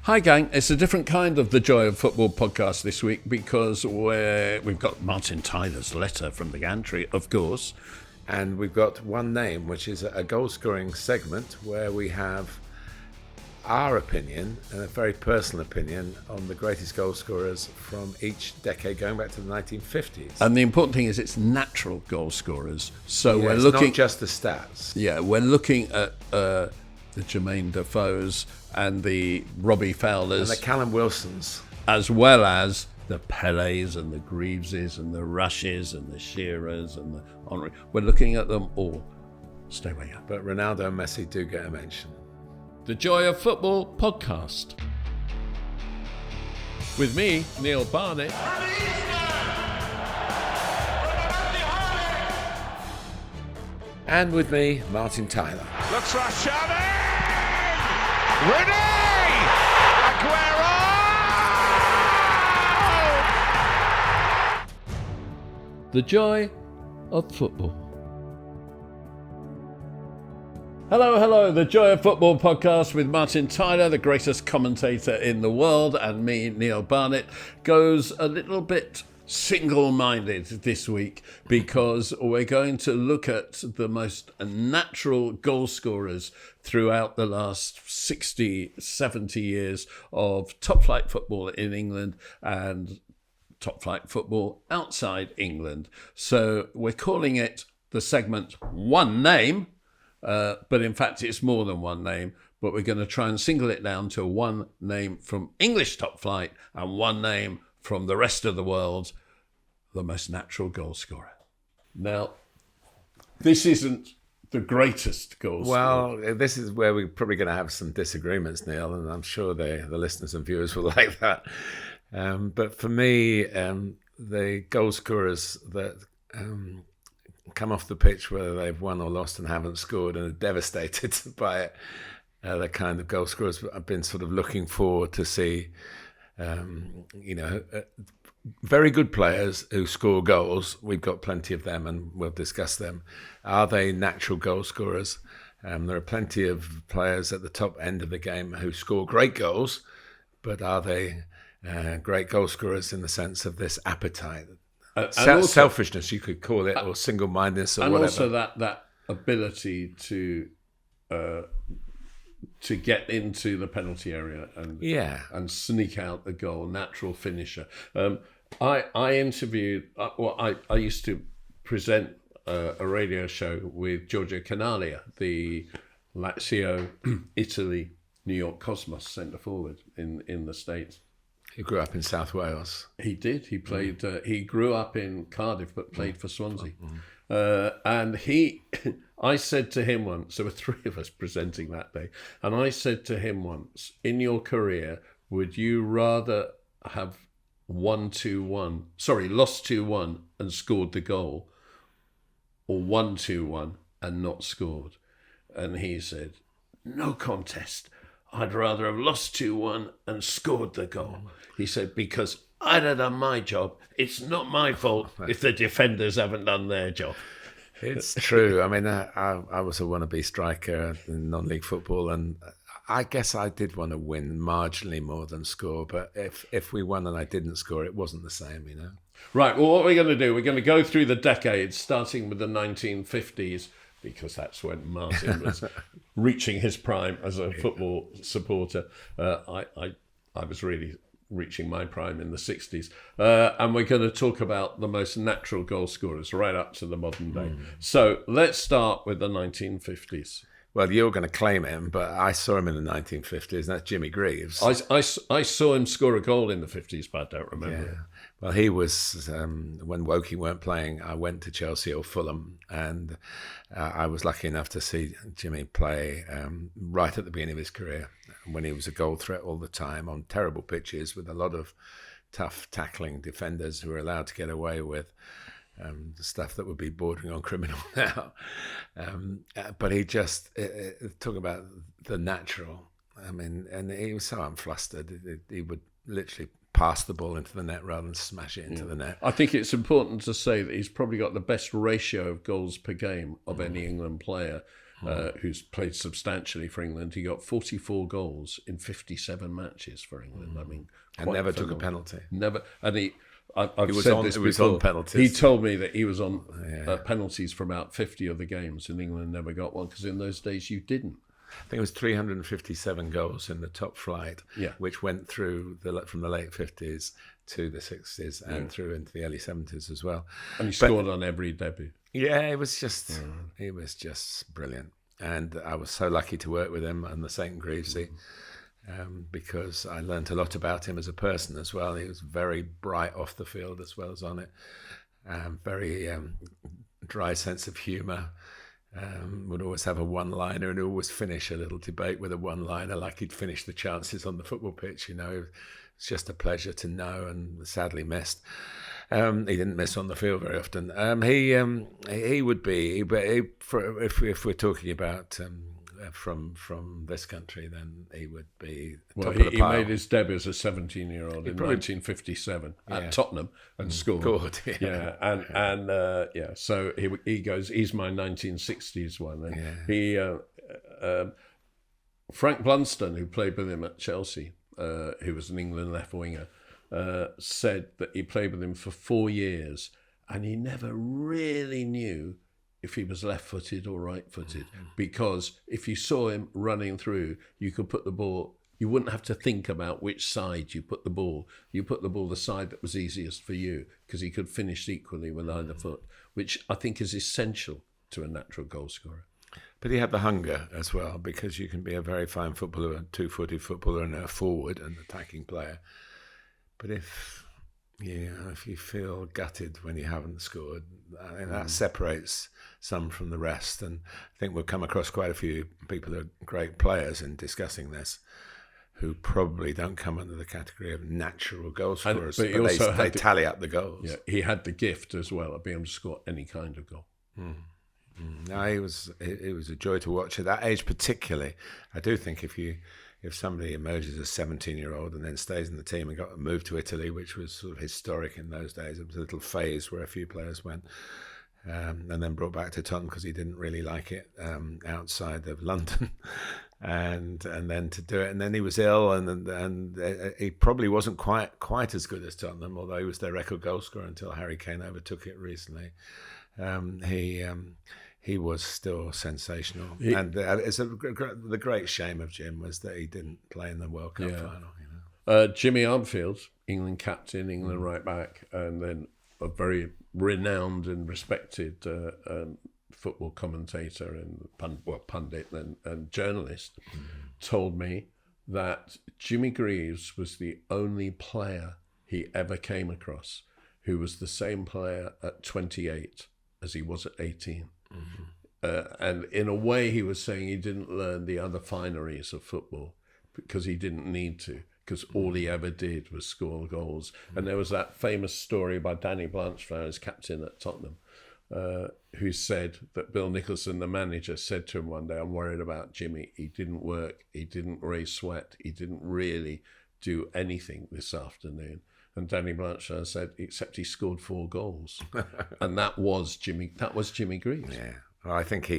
Hi gang, it's a different kind of The Joy of Football podcast this week because we've got Martin Tyler's letter from the Gantry, of course. And we've got one name, which is a goal-scoring segment where we have our opinion, and a very personal opinion, on the greatest goal scorers from each decade going back to the 1950s. And the important thing is it's natural goal scorers. So Yeah, we're it's looking... not just the stats. Yeah, we're looking at the Jermaine Defoes and the Robbie Fowlers. And the Callum Wilsons. As well as the Pelés and the Greaveses and the Rushes and the Shearers and the Henry. We're looking at them all. Stay where you are. But Ronaldo and Messi do get a mention. The Joy of Football podcast. With me, Neil Barnett. And with me, Martin Tyler. Looks Rashani! Rooney! Aguero! The Joy of Football. Hello, The Joy of Football podcast with Martin Tyler, the greatest commentator in the world, and me, Neil Barnett, goes a little bit single-minded this week because we're going to look at the most natural goal scorers throughout the last 60, 70 years of top-flight football in England and top-flight football outside England. So we're calling it the segment One Name, but in fact it's more than one name, but we're going to try and single it down to one name from English top-flight and one name from the rest of the world, the most natural goal scorer. Now, this isn't the greatest goal scorer. Well, this is where we're probably going to have some disagreements, Neil, and I'm sure the listeners and viewers will like that. But for me, the goal scorers that come off the pitch, whether they've won or lost and haven't scored and are devastated by it, the kind of goal scorers I've been sort of looking forward to see. Very good players who score goals. We've got plenty of them and we'll discuss them. Are they natural goal scorers? There are plenty of players at the top end of the game who score great goals, but are they great goal scorers in the sense of this appetite? Selfishness, you could call it, or single-mindedness, or whatever. And also that ability to get into the penalty area and sneak out the goal, natural finisher. I interviewed, I used to present a radio show with Giorgio Canaglia, the Lazio, Italy, New York Cosmos centre forward in the States. He grew up in South Wales. He did. He played. He grew up in Cardiff, but played for Swansea. And I said to him once, there were three of us presenting that day, and I said to him once, in your career, would you rather have lost 2-1 and scored the goal, or 1-2-1 and not scored? And he said, no contest. I'd rather have lost 2-1 and scored the goal. He said, because I'd have done my job. It's not my fault if the defenders haven't done their job. It's true. I mean, I was a wannabe striker in non-league football, and I guess I did want to win marginally more than score. But if we won and I didn't score, it wasn't the same, you know. Right. Well, what we're going to do, we're going to go through the decades, starting with the 1950s, because that's when Martin was reaching his prime as a football supporter. I was really reaching my prime in the 60s. And we're going to talk about the most natural goal scorers right up to the modern day. So let's start with the 1950s. Well, you're going to claim him, but I saw him in the 1950s. That's Jimmy Greaves. I saw him score a goal in the 50s, but I don't remember. Yeah. Well, he was, when Woking weren't playing, I went to Chelsea or Fulham, and I was lucky enough to see Jimmy play right at the beginning of his career, when he was a goal threat all the time on terrible pitches with a lot of tough tackling defenders who were allowed to get away with the stuff that would be bordering on criminal now. But he just, talk about the natural. I mean, and he was so unflustered. He would literally pass the ball into the net rather than smash it into the net. I think it's important to say that he's probably got the best ratio of goals per game of any England player. who's played substantially for England. He got 44 goals in 57 matches for England. I mean, and never took a penalty. Never, and I've was said on, this he was before. on penalties. He told me that he was on penalties for about 50 of the games, and England never got one because in those days you didn't. I think it was 357 goals in the top flight, which went through from the late 50s to the 60s and through into the early 70s as well. And he scored on every debut. Yeah, it was just brilliant. And I was so lucky to work with him on the St. Greavesy because I learnt a lot about him as a person as well. He was very bright off the field as well as on it. Very dry sense of humour. Would always have a one-liner and always finish a little debate with a one-liner, like he'd finish the chances on the football pitch. You know, it's just a pleasure to know, and sadly missed. He didn't miss on the field very often. He would be, if we're talking about from this country, then he would be top of the pile. He made his debut as a 17-year-old in 1957 at Tottenham and scored. So he goes. He's my 1960s one. And Frank Blunston, who played with him at Chelsea, who was an England left winger, said that he played with him for 4 years, and he never really knew if he was left-footed or right-footed, because if you saw him running through, you could put the ball, you wouldn't have to think about which side you put the ball. You put the ball the side that was easiest for you, because he could finish equally with either foot, which I think is essential to a natural goal scorer. But he had the hunger as well, because you can be a very fine footballer, a two-footed footballer and a forward and attacking player. But if you feel gutted when you haven't scored, I mean, that separates some from the rest. And I think we've come across quite a few people who are great players in discussing this, who probably don't come under the category of natural goal scorers, but they tally up the goals. Yeah, he had the gift as well of being able to score any kind of goal. No, it was a joy to watch at that age, particularly. I do think if somebody emerges as a 17-year-old and then stays in the team and got moved to Italy, which was sort of historic in those days, it was a little phase where a few players went, and then brought back to Tottenham because he didn't really like it outside of London, and then to do it, and then he was ill, and he probably wasn't quite as good as Tottenham, although he was their record goal scorer until Harry Kane overtook it recently. He was still sensational, and it's the great shame of Jim was that he didn't play in the World Cup final. You know, Jimmy Armfield, England captain, England right back, and then a very renowned and respected football commentator and pundit and journalist, told me that Jimmy Greaves was the only player he ever came across who was the same player at 28 as he was at 18. And in a way, he was saying he didn't learn the other fineries of football because he didn't need to, because all he ever did was score goals. And there was that famous story by Danny Blanchflower, as captain at Tottenham, who said that Bill Nicholson, the manager, said to him one day, "I'm worried about Jimmy. He didn't work. He didn't raise sweat. He didn't really do anything this afternoon." And Danny Blanchard said, except he scored 4 goals. And that was Jimmy Greaves. Yeah. Well, I think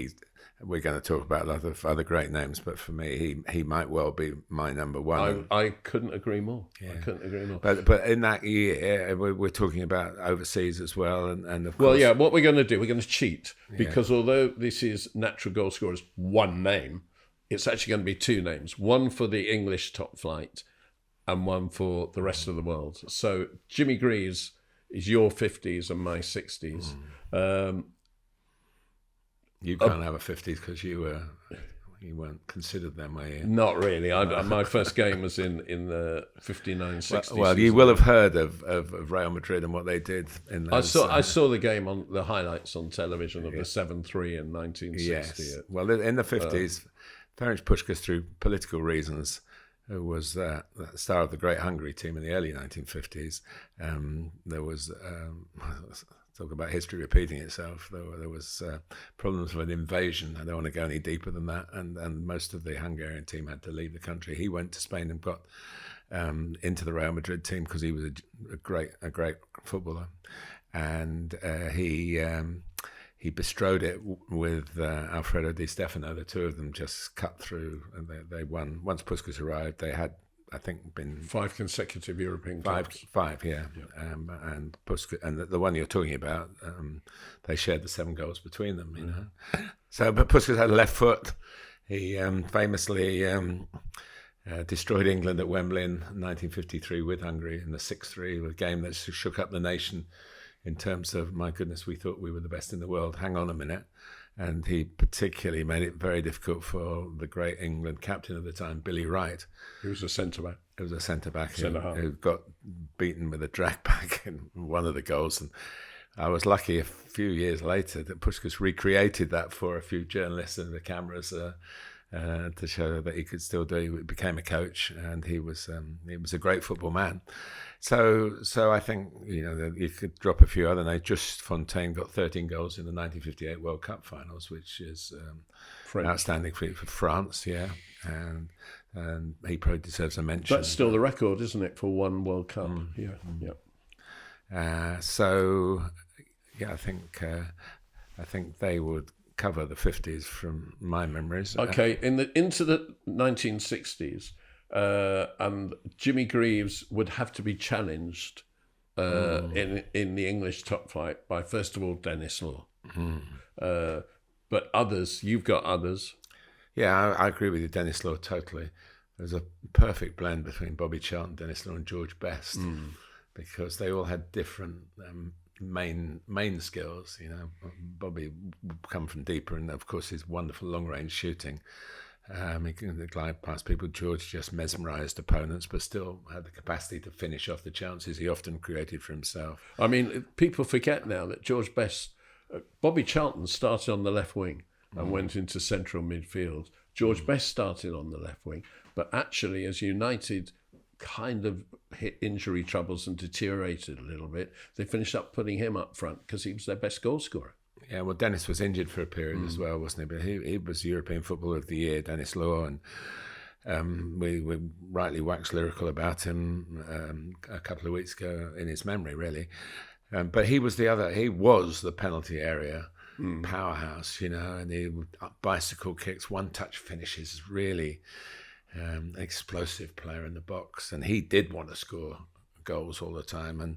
we're going to talk about a lot of other great names, but for me, he might well be my number one. I couldn't agree more. Yeah. I couldn't agree more. But in that year, we're talking about overseas as well. And of course... Well, yeah, what we're going to do, we're going to cheat. Because although this is natural goal scorers, one name, it's actually going to be 2 names. One for the English top flight and one for the rest of the world. So Jimmy Greaves is your 50s and my 60s. You can't have a 50s because you weren't considered them, were you? Not really. My first game was in the 59, 60s. Well, you will have heard of Real Madrid and what they did in those. I saw the game on the highlights on television of the 7-3 in 1960. Yes. Well, in the 50s, Ferenc Puskás, through political reasons, who was the star of the Great Hungary team in the early 1950s. There was, talk about history repeating itself, there was problems with invasion. I don't want to go any deeper than that. And most of the Hungarian team had to leave the country. He went to Spain and got into the Real Madrid team because he was a great footballer. And he he bestrode it with Alfredo Di Stefano. The two of them just cut through, and they won. Once Puskas arrived, they had, I think, been 5 consecutive European five, Cups. yeah. And Puskas, and the one you're talking about, they shared the 7 goals between them. You know, so but Puskas had a left foot. He famously destroyed England at Wembley in 1953 with Hungary in the 6-3, a game that shook up the nation in terms of, my goodness, we thought we were the best in the world. Hang on a minute. And he particularly made it very difficult for the great England captain of the time, Billy Wright. He was a centre-back. It was a centre-back Centre-half. who got beaten with a drag back in one of the goals. And I was lucky a few years later that Puskas recreated that for a few journalists and the cameras to show that he could still do. He became a coach, and he was a great football man. So I think, you know, that you could drop a few other names. Just Fontaine got 13 goals in the 1958 World Cup finals, which is outstanding for France, yeah. And he probably deserves a mention. That's still the record, isn't it, for one World Cup? So, yeah, I think they would cover the 50s from my memories. Okay, into the 1960s, and Jimmy Greaves would have to be challenged in the English top flight by, first of all, Dennis Law. But others, you've got others. Yeah, I agree with you, Dennis Law, totally. There's a perfect blend between Bobby Charlton, Dennis Law and George Best, because they all had different main skills. You know, Bobby would come from deeper, and of course his wonderful long-range shooting. He can glide past people. George just mesmerised opponents, but still had the capacity to finish off the chances he often created for himself. I mean, people forget now that George Best, Bobby Charlton started on the left wing and went into central midfield. George Best started on the left wing, but actually, as United kind of hit injury troubles and deteriorated a little bit, they finished up putting him up front because he was their best goal scorer. Yeah, well, Dennis was injured for a period as well, wasn't he? But he was European Footballer of the Year, Dennis Law, and we rightly waxed lyrical about him a couple of weeks ago in his memory, really. But he was the penalty area powerhouse, you know, and he would bicycle kicks, one-touch finishes, really explosive player in the box, and he did want to score goals all the time, and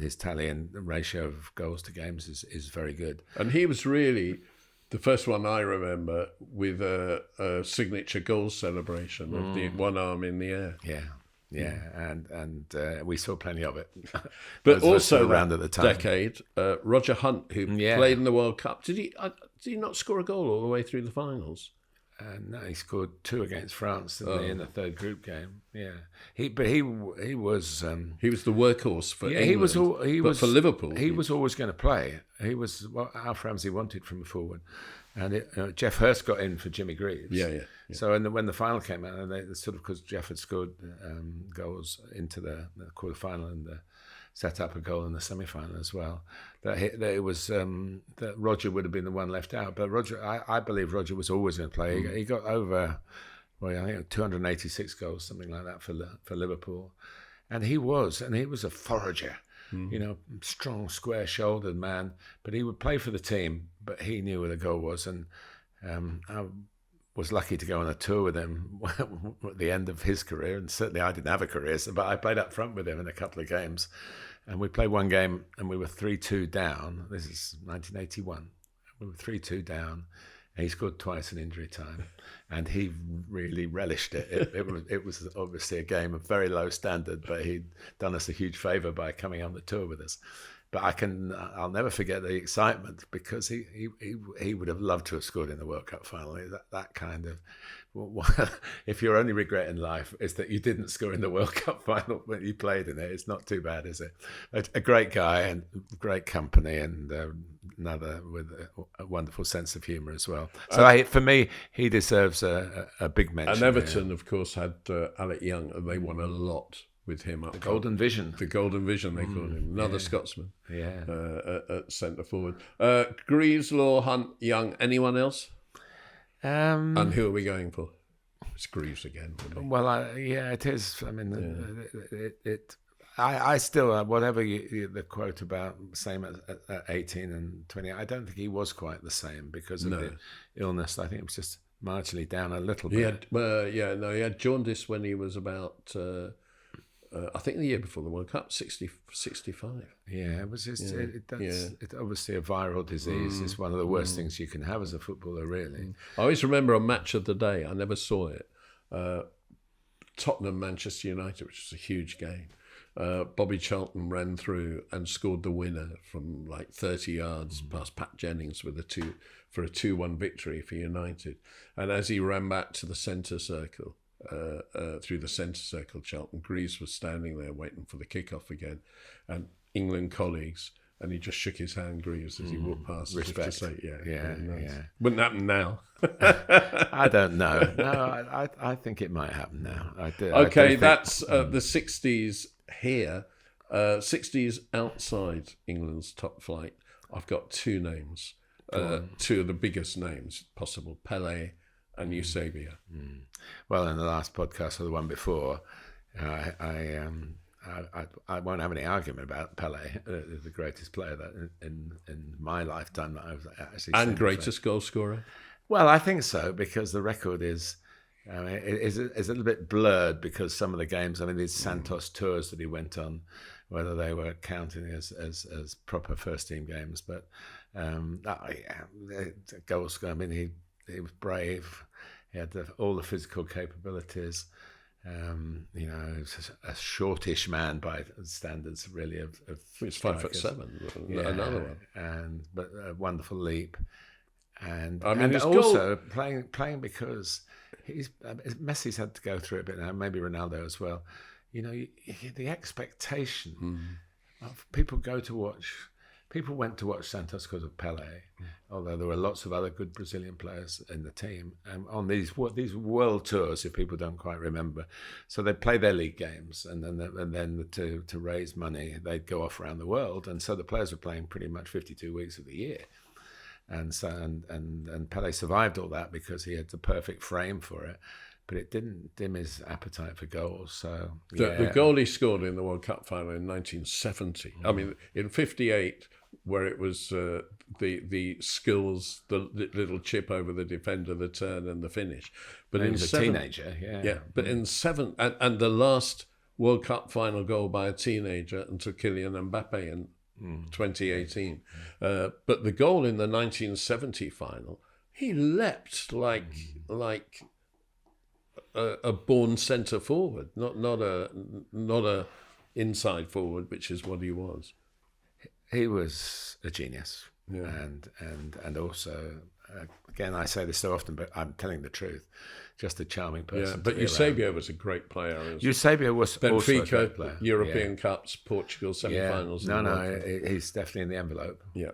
his tally and ratio of goals to games is very good. And he was really the first one I remember with a signature goal celebration of the one arm in the air. Yeah, and we saw plenty of it. But also around at the time. Decade, Roger Hunt, who played in the World Cup, did he not score a goal all the way through the finals? No, he scored 2 against France in the third group game. Yeah, he was the workhorse for England. He was for Liverpool. He was always going to play. He was what Alf Ramsey wanted from a forward, and Jeff Hurst got in for Jimmy Greaves. Yeah. So when the final came out, and they sort of, because Jeff had scored goals into the quarter final and set up a goal in the semi-final as well, that it was that Roger would have been the one left out. But Roger, I believe Roger was always going to play. He got over, I think 286 goals, something like that for Liverpool, and he was a forager. You know, strong, square-shouldered man, but he would play for the team. But he knew where the goal was, and I was lucky to go on a tour with him at the end of his career, and certainly I didn't have a career, but I played up front with him in a couple of games, and we played one game and we were 3-2 down. This is 1981. We were 3-2 down, and he scored twice in injury time, and he really relished it. It was obviously a game of very low standard, but he'd done us a huge favour by coming on the tour with us. But I'll never forget the excitement, because he would have loved to have scored in the World Cup final. That kind of, if your only regret in life is that you didn't score in the World Cup final when you played in it, it's not too bad, is it? A great guy and great company, and another with a wonderful sense of humour as well. So for me, he deserves a big mention. And Everton, of course, had Alec Young, and they won a lot with him up. The Golden Vision. The Golden Vision, they called him. Another Scotsman. Yeah. At centre forward. Greaves, Law, Hunt, Young. Anyone else? And who are we going for? It's Greaves again. Well, it is. I mean, I still, whatever the quote about same at 18 and 20, I don't think he was quite the same because of the illness. I think it was just marginally down a little bit. He had jaundice when he was about, I think the year before the World Cup, 65. Yeah, it was just, it's obviously a viral disease. It's one of the worst things you can have as a footballer, really. I always remember a match of the day. I never saw it. Tottenham, Manchester United, which was a huge game. Bobby Charlton ran through and scored the winner from like 30 yards past Pat Jennings with a 2-1 victory for United. And as he ran back to the centre circle, through the centre circle, Charlton, Greaves was standing there waiting for the kickoff again, and England colleagues, and he just shook his hand, Greaves, as he walked past. Respect. Just to say, Yeah. Wouldn't happen now. I don't know. No, I think it might happen now. I do. Okay, that's the 60s here. 60s outside England's top flight. I've got two names, two of the biggest names possible: Pelé and Eusebio. Well, in the last podcast or the one before, I won't have any argument about Pelé, the greatest player that in my lifetime that I was actually and greatest goal scorer. Well, I think so, because the record is a little bit blurred because some of the games, these Santos tours that he went on, whether they were counting as proper first team games, but goal scorer. He was brave. He had all the physical capabilities. He was a shortish man by standards, really. He's 5'7", another one, but a wonderful leap. And his also playing because Messi's had to go through it a bit now, maybe Ronaldo as well. The expectation of people went to watch Santos because of Pelé, although there were lots of other good Brazilian players in the team. And on these world tours, if people don't quite remember, so they'd play their league games, and then to raise money, they'd go off around the world. And so the players were playing pretty much 52 weeks of the year. And so and Pelé survived all that because he had the perfect frame for it, but it didn't dim his appetite for goals. So the goal he scored in the World Cup final in 1970. In 58, where it was the skills, the little chip over the defender, the turn, and the finish. But he was a teenager, But in seven, and the last World Cup final goal by a teenager, until Kylian Mbappe in 2018. But the goal in the 1970 final, he leapt like a born centre forward, not a inside forward, which is what he was. He was a genius, and also, again, I say this so often, but I'm telling the truth. Just a charming person. Yeah, but Eusebio was a great player. Eusebio was Benfica, also a great player. European Cups, Portugal semi-finals. He's definitely in the envelope. Yeah,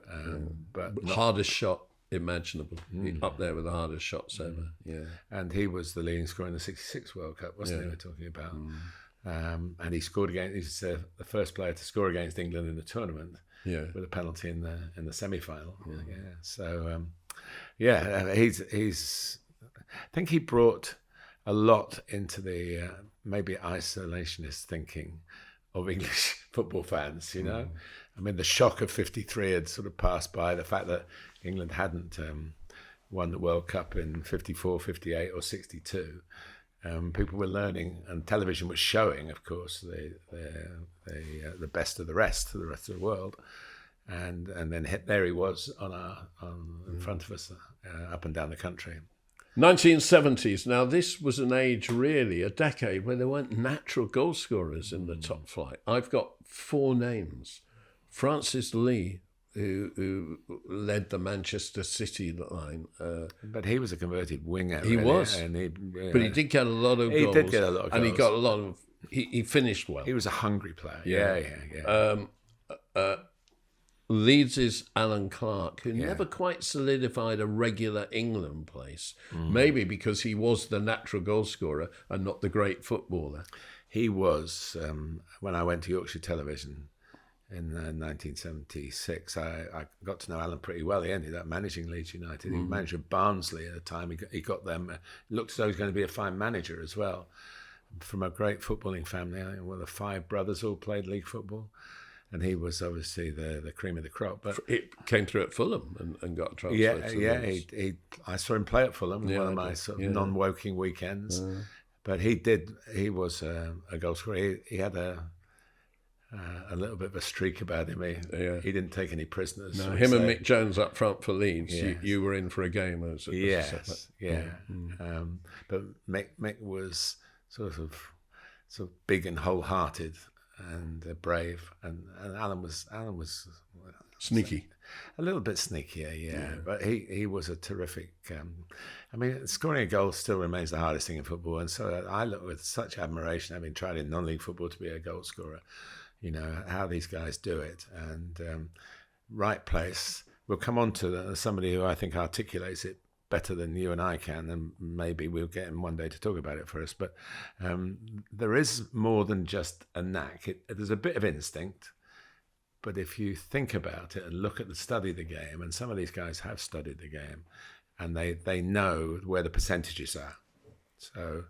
but hardest shot imaginable. Up there with the hardest shots ever. Yeah, and he was the leading scorer in the '66 World Cup, wasn't he? We're talking about, and he scored against. He's the first player to score against England in the tournament. Yeah, with a penalty in the semi-final. So he's. I think he brought a lot into the maybe isolationist thinking of English football fans, the shock of 53 had sort of passed by. The fact that England hadn't won the World Cup in 54, 58 or 62. People were learning, and television was showing, of course, the best of the rest to the rest of the world. And then there he was in front of us, up and down the country. 1970s. Now, this was an age, really, a decade where there weren't natural goal scorers in the top flight. I've got four names. Francis Lee, who led the Manchester City line. But he was a converted winger. He was. But he did get a lot of goals. He did get a lot of goals. And he got a lot of... He finished well. He was a hungry player. Yeah. Leeds' Alan Clark, who never quite solidified a regular England place, maybe because he was the natural goal scorer and not the great footballer. He was, when I went to Yorkshire Television in 1976, I got to know Alan pretty well. He ended up managing Leeds United. He was manager of Barnsley at the time. He got them. It looked as though he was going to be a fine manager as well. from a great footballing family. I think one of the 5 brothers all played league football, and he was obviously the cream of the crop. But it came through at Fulham and got transferred. I saw him play at Fulham in one of my sort of non-Woking weekends. But he was a goal scorer. He had a little bit of a streak about him. He didn't take any prisoners. No, him and Mick Jones up front for Leeds. Yes. You were in for a game. But Mick was sort of big and wholehearted and brave, and Alan was sneaky. A little bit sneakier, but he was a terrific. Scoring a goal still remains the hardest thing in football, and so I look with such admiration, having tried in non-league football to be a goal scorer. You know how these guys do it, and right place. We'll come on to somebody who I think articulates it better than you and I can, and maybe we'll get him one day to talk about it for us. But there is more than just a knack. There's a bit of instinct. But if you think about it and look at study the game, and some of these guys have studied the game, and they know where the percentages are. So,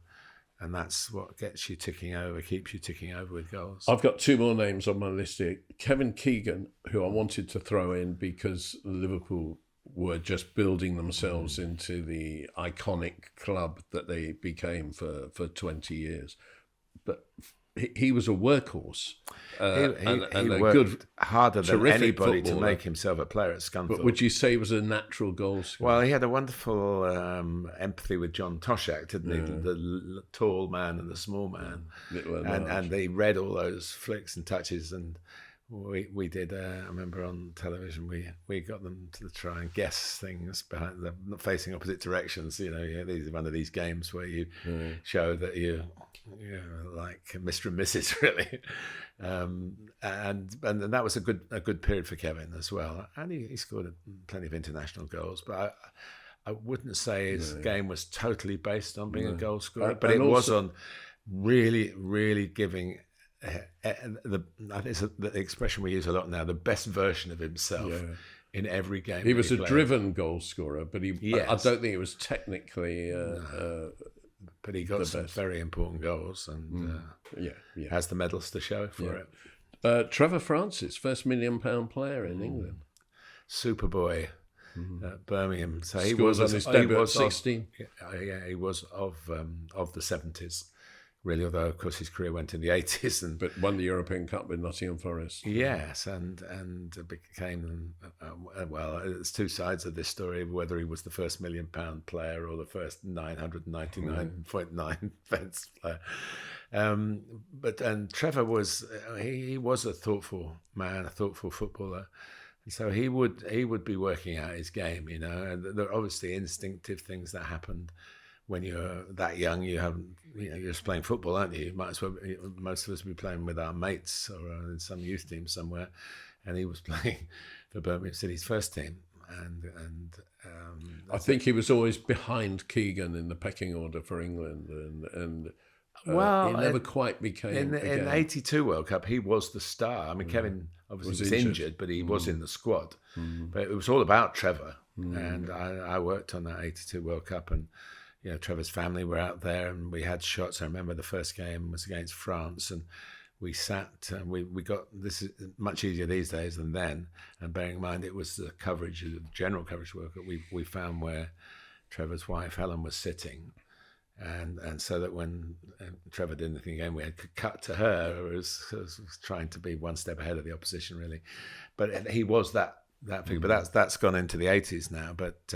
and that's what gets you ticking over, keeps you ticking over with goals. I've got 2 more names on my list here. Kevin Keegan, who I wanted to throw in because Liverpool were just building themselves into the iconic club that they became for 20 years. But he was a workhorse. He worked harder than anybody to make himself a player at Scunthorpe. But would you say he was a natural goal scorer? Well, he had a wonderful empathy with John Toshak, didn't he? The tall man and the small man. And they read all those flicks and touches, and we did. I remember on television we got them to try and guess things behind them, facing opposite directions. These are one of these games where you show that you're like Mr. and Mrs. really, and that was a good period for Kevin as well. And he scored plenty of international goals, but I wouldn't say his game was totally based on being a goal scorer, but it was on really, really giving. I think it's the expression we use a lot now, the best version of himself in every game. He was a driven goal scorer, but I don't think it was technically. But he got some very important goals, and has the medals to show for it. Trevor Francis, first £1 million player in England. Superboy at Birmingham. So he was on his debut at 16. He was of the 70s. Really, although of course his career went in the 80s, but won the European Cup with Nottingham Forest. Yes, and became it's 2 sides of this story: whether he was the first £1 million player or the first 999.9 pence player. But Trevor was he was a thoughtful man, a thoughtful footballer. And so he would be working out his game, and there are obviously instinctive things that happened. When you're that young, you're just playing football, aren't you? Most of us be playing with our mates or in some youth team somewhere, and he was playing for Birmingham City's first team. And I think he was always behind Keegan in the pecking order for England, and he never quite became. In the '82 World Cup, he was the star. I mean, Kevin obviously was injured, but he was in the squad. But it was all about Trevor, and I worked on that '82 World Cup, and. Trevor's family were out there, and we had shots. I remember the first game was against France, and we sat. We got this is much easier these days than then. And bearing in mind, it was the coverage, the general coverage work that we found where Trevor's wife Helen was sitting, and so that when Trevor did anything again, we had to cut to her. It was trying to be one step ahead of the opposition, really. But he was that figure. But that's gone into the 80s now. But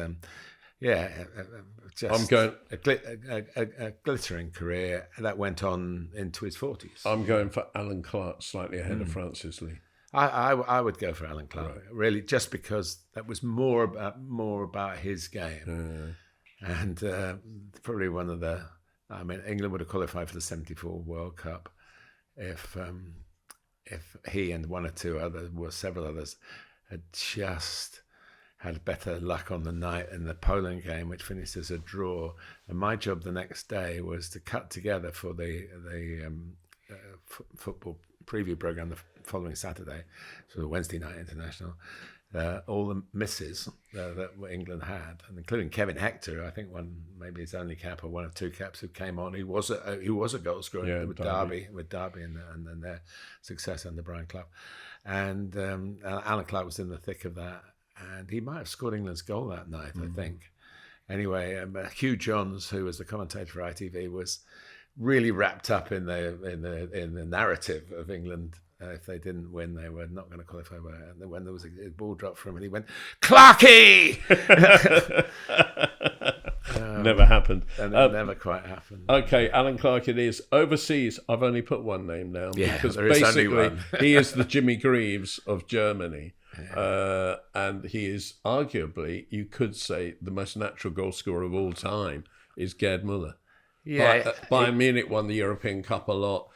just I'm going a glittering career that went on into his 40s. I'm going for Alan Clark, slightly ahead of Francis Lee. I would go for Alan Clark, really, just because that was more about his game, and probably one of the. I mean, England would have qualified for the '74 World Cup if he and one or two others, or several others, had just. Had better luck on the night in the Poland game, which finished as a draw. And my job the next day was to cut together for the football preview program the following Saturday, so the Wednesday night international, all the misses that England had, and including Kevin Hector, I think won maybe his only cap or one of two caps, who came on. He was a goal scorer with Derby and then their success under Brian Clough, and Alan Clark was in the thick of that, and he might have scored England's goal that night, I think. Anyway, Hugh Johns, who was the commentator for ITV, was really wrapped up in the narrative of England. If they didn't win, they were not going to qualify. And when there was a ball drop for him, and he went, "Clarky!" Never happened. And it never quite happened. Okay, Alan Clark it is. Overseas, I've only put one name down. Yeah, because there is only basically one. he is the Jimmy Greaves of Germany. And he is arguably, you could say, the most natural goal scorer of all time is Gerd Müller. Yeah, Bayern Munich won the European Cup a lot.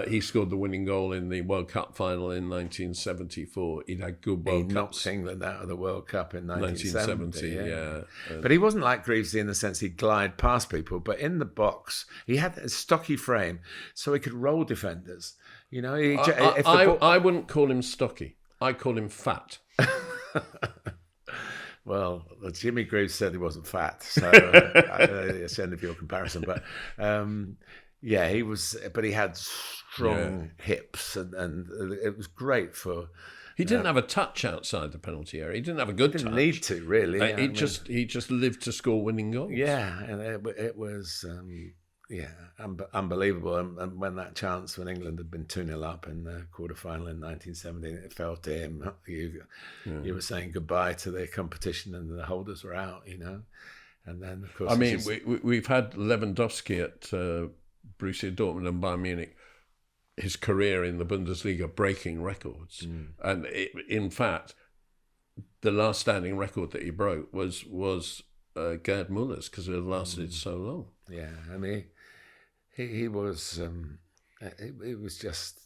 He scored the winning goal in the World Cup final in 1974. He'd had good World he Cups. knocked England out of the World Cup in 1970. Yeah. But he wasn't like Greavesy in the sense he'd glide past people. But in the box, he had a stocky frame, so he could roll defenders. You know, I wouldn't call him stocky. I call him fat. Well, Jimmy Greaves said he wasn't fat, so it's the end of your comparison. But yeah, he was. But he had strong hips, and it was great for. He didn't have a touch outside the penalty area. He didn't have a good touch. Didn't need to really. He just lived to score winning goals. Yeah, and it was. Unbelievable. And when that chance, when England had been 2-0 up in the quarter-final in 1970, it fell to him. You were saying goodbye to the competition and the holders were out, you know. And then, of course... I mean, we've had Lewandowski at Borussia Dortmund and Bayern Munich, his career in the Bundesliga breaking records. And in fact, the last standing record that he broke was Gerd Müller's, because it had lasted so long. Yeah, I mean... He was just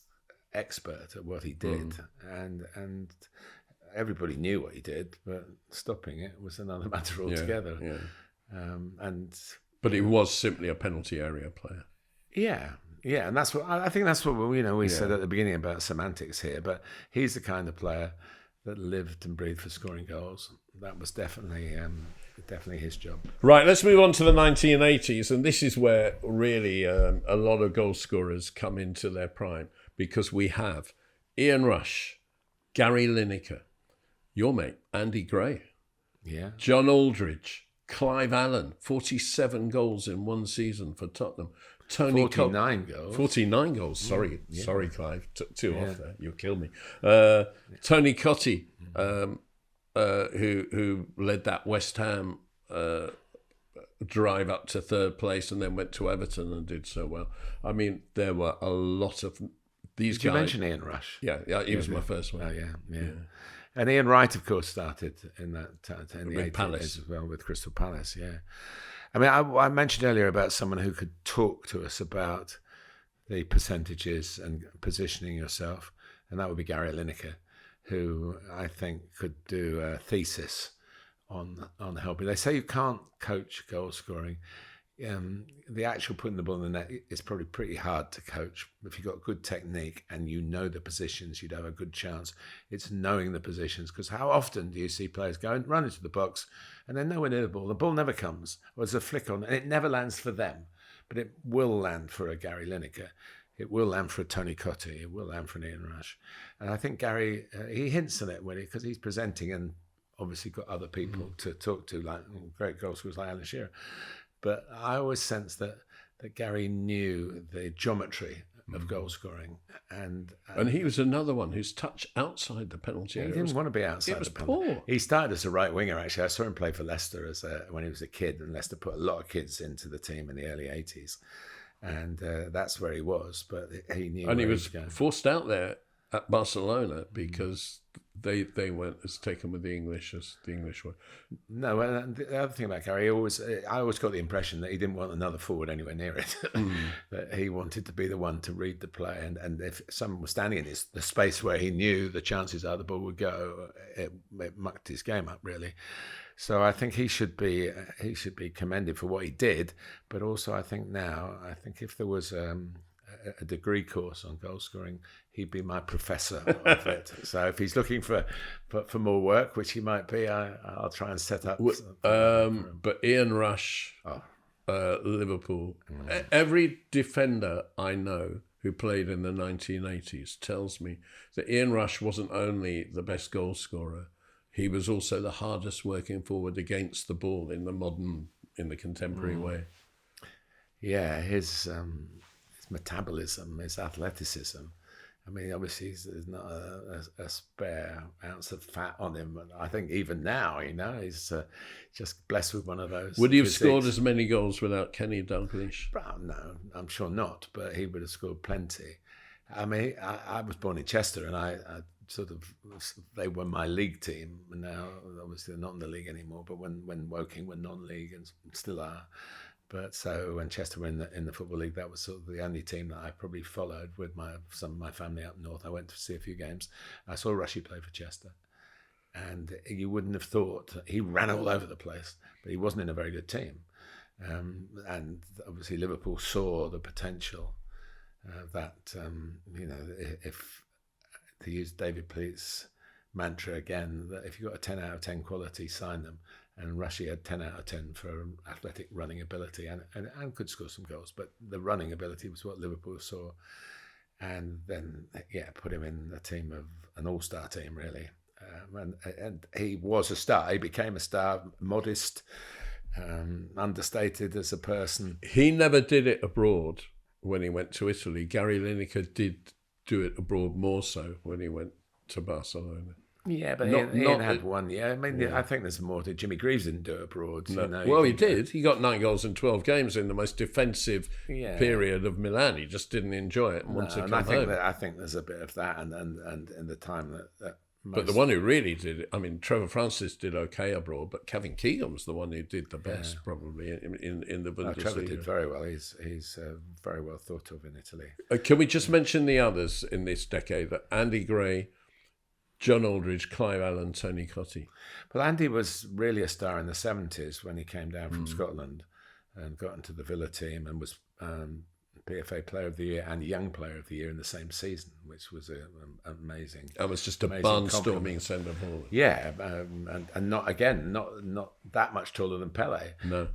expert at what he did, and everybody knew what he did, but stopping it was another matter altogether. But he was simply a penalty area player. Yeah, and that's what I think. That's what we said at the beginning about semantics here. But he's the kind of player that lived and breathed for scoring goals. That was definitely his job. Right, let's move on to the 1980s, and this is where really a lot of goal scorers come into their prime, because we have Ian Rush, Gary Lineker, your mate Andy Gray, John Aldridge, Clive Allen, 47 goals in one season for Tottenham. 49 goals. 49 goals. Sorry, Clive. Took two off there. You'll kill me. Tony Cottee, who led that West Ham drive up to third place and then went to Everton and did so well. I mean, there were a lot of these guys. Did you mention Ian Rush? Yeah, he was my first one. Oh, yeah. And Ian Wright, of course, started in that in the 80s Palace as well with Crystal Palace. Yeah, I mean, I mentioned earlier about someone who could talk to us about the percentages and positioning yourself, and that would be Gary Lineker, who I think could do a thesis on helping. They say you can't coach goal scoring. The actual putting the ball in the net is probably pretty hard to coach. If you've got good technique and you know the positions, you'd have a good chance. It's knowing the positions, because how often do you see players go and run into the box and they're nowhere near the ball never comes, or there's a flick on and it never lands for them, but it will land for a Gary Lineker. It will land for a Tony Cottee. It will land for an Ian Rush. And I think Gary, he hints on it because he's presenting and obviously got other people to talk to, like great goal scorers like Alan Shearer. But I always sense that Gary knew the geometry of goal scoring. And he was another one whose touch outside the penalty area. He didn't want to be outside the penalty. Poor. He started as a right winger, actually. I saw him play for Leicester when he was a kid, and Leicester put a lot of kids into the team in the early 80s. And that's where he was, but he knew. And he was forced out there at Barcelona because they weren't as taken with the English as the English were. No, and the other thing about Gary, I always got the impression that he didn't want another forward anywhere near it. That he wanted to be the one to read the play, and if someone was standing in the space where he knew the chances are the ball would go, it mucked his game up really. So I think he should be commended for what he did, but also I think if there was a a degree course on goal scoring, he'd be my professor of it. So if he's looking for more work, which he might be, I'll try and set up. But Ian Rush, Liverpool, every defender I know who played in the 1980s tells me that Ian Rush wasn't only the best goal scorer, he was also the hardest working forward against the ball in the contemporary way. Yeah, his metabolism, his athleticism. I mean, obviously, there's not a spare ounce of fat on him. And I think even now, he's just blessed with one of those. Would he have scored as many goals without Kenny Dalglish? Well, no, I'm sure not, but he would have scored plenty. I mean, I was born in Chester, and I they were my league team. And now, obviously, they're not in the league anymore, but when Woking were non-league and still are. But so when Chester were in the Football League, that was sort of the only team that I probably followed with some of my family up north. I went to see a few games. I saw Rushy play for Chester. And you wouldn't have thought, he ran all over the place, but he wasn't in a very good team. And obviously Liverpool saw the potential that, if to use David Pleat's mantra again, that if you've got a 10 out of 10 quality, sign them. And Rushy had 10 out of 10 for athletic running ability and could score some goals. But the running ability was what Liverpool saw. And then, put him in a team of an all-star team, really. And he was a star. He became a star, modest, understated as a person. He never did it abroad when he went to Italy. Gary Lineker did do it abroad more so when he went to Barcelona. Yeah, but Ian had one. Yeah, I mean, I think there's more to it. Jimmy Greaves didn't do it abroad. No. Well, he did. He got 9 goals in 12 games in the most defensive period of Milan. He just didn't enjoy it and wanted to come home. I think there's a bit of that, and in the time that most... But the one who really did it, I mean, Trevor Francis did okay abroad, but Kevin Keegan was the one who did the best, probably, in the Bundesliga. Trevor did very well. He's very well thought of in Italy. Can we just mention the others in this decade? That Andy Gray, John Aldridge, Clive Allen, Tony Cottee. Well, Andy was really a star in the 70s when he came down from Scotland and got into the Villa team and was PFA Player of the Year and Young Player of the Year in the same season, which was amazing. That was just a barnstorming centre forward. Yeah, and not that much taller than Pele. No,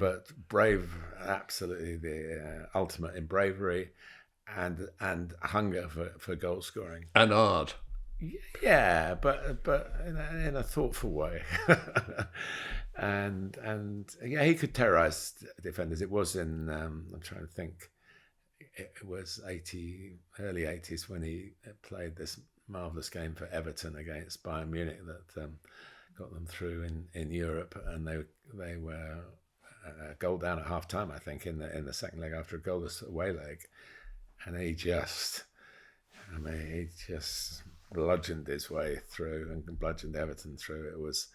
but brave, absolutely the ultimate in bravery and hunger for goal scoring and art. Yeah, but in a thoughtful way, and he could terrorise defenders. It was in I'm trying to think. It was early 80s when he played this marvellous game for Everton against Bayern Munich that got them through in Europe, and they were a goal down at half time, I think, in the second leg after a goalless away leg, and he just bludgeoned his way through and bludgeoned Everton through. It was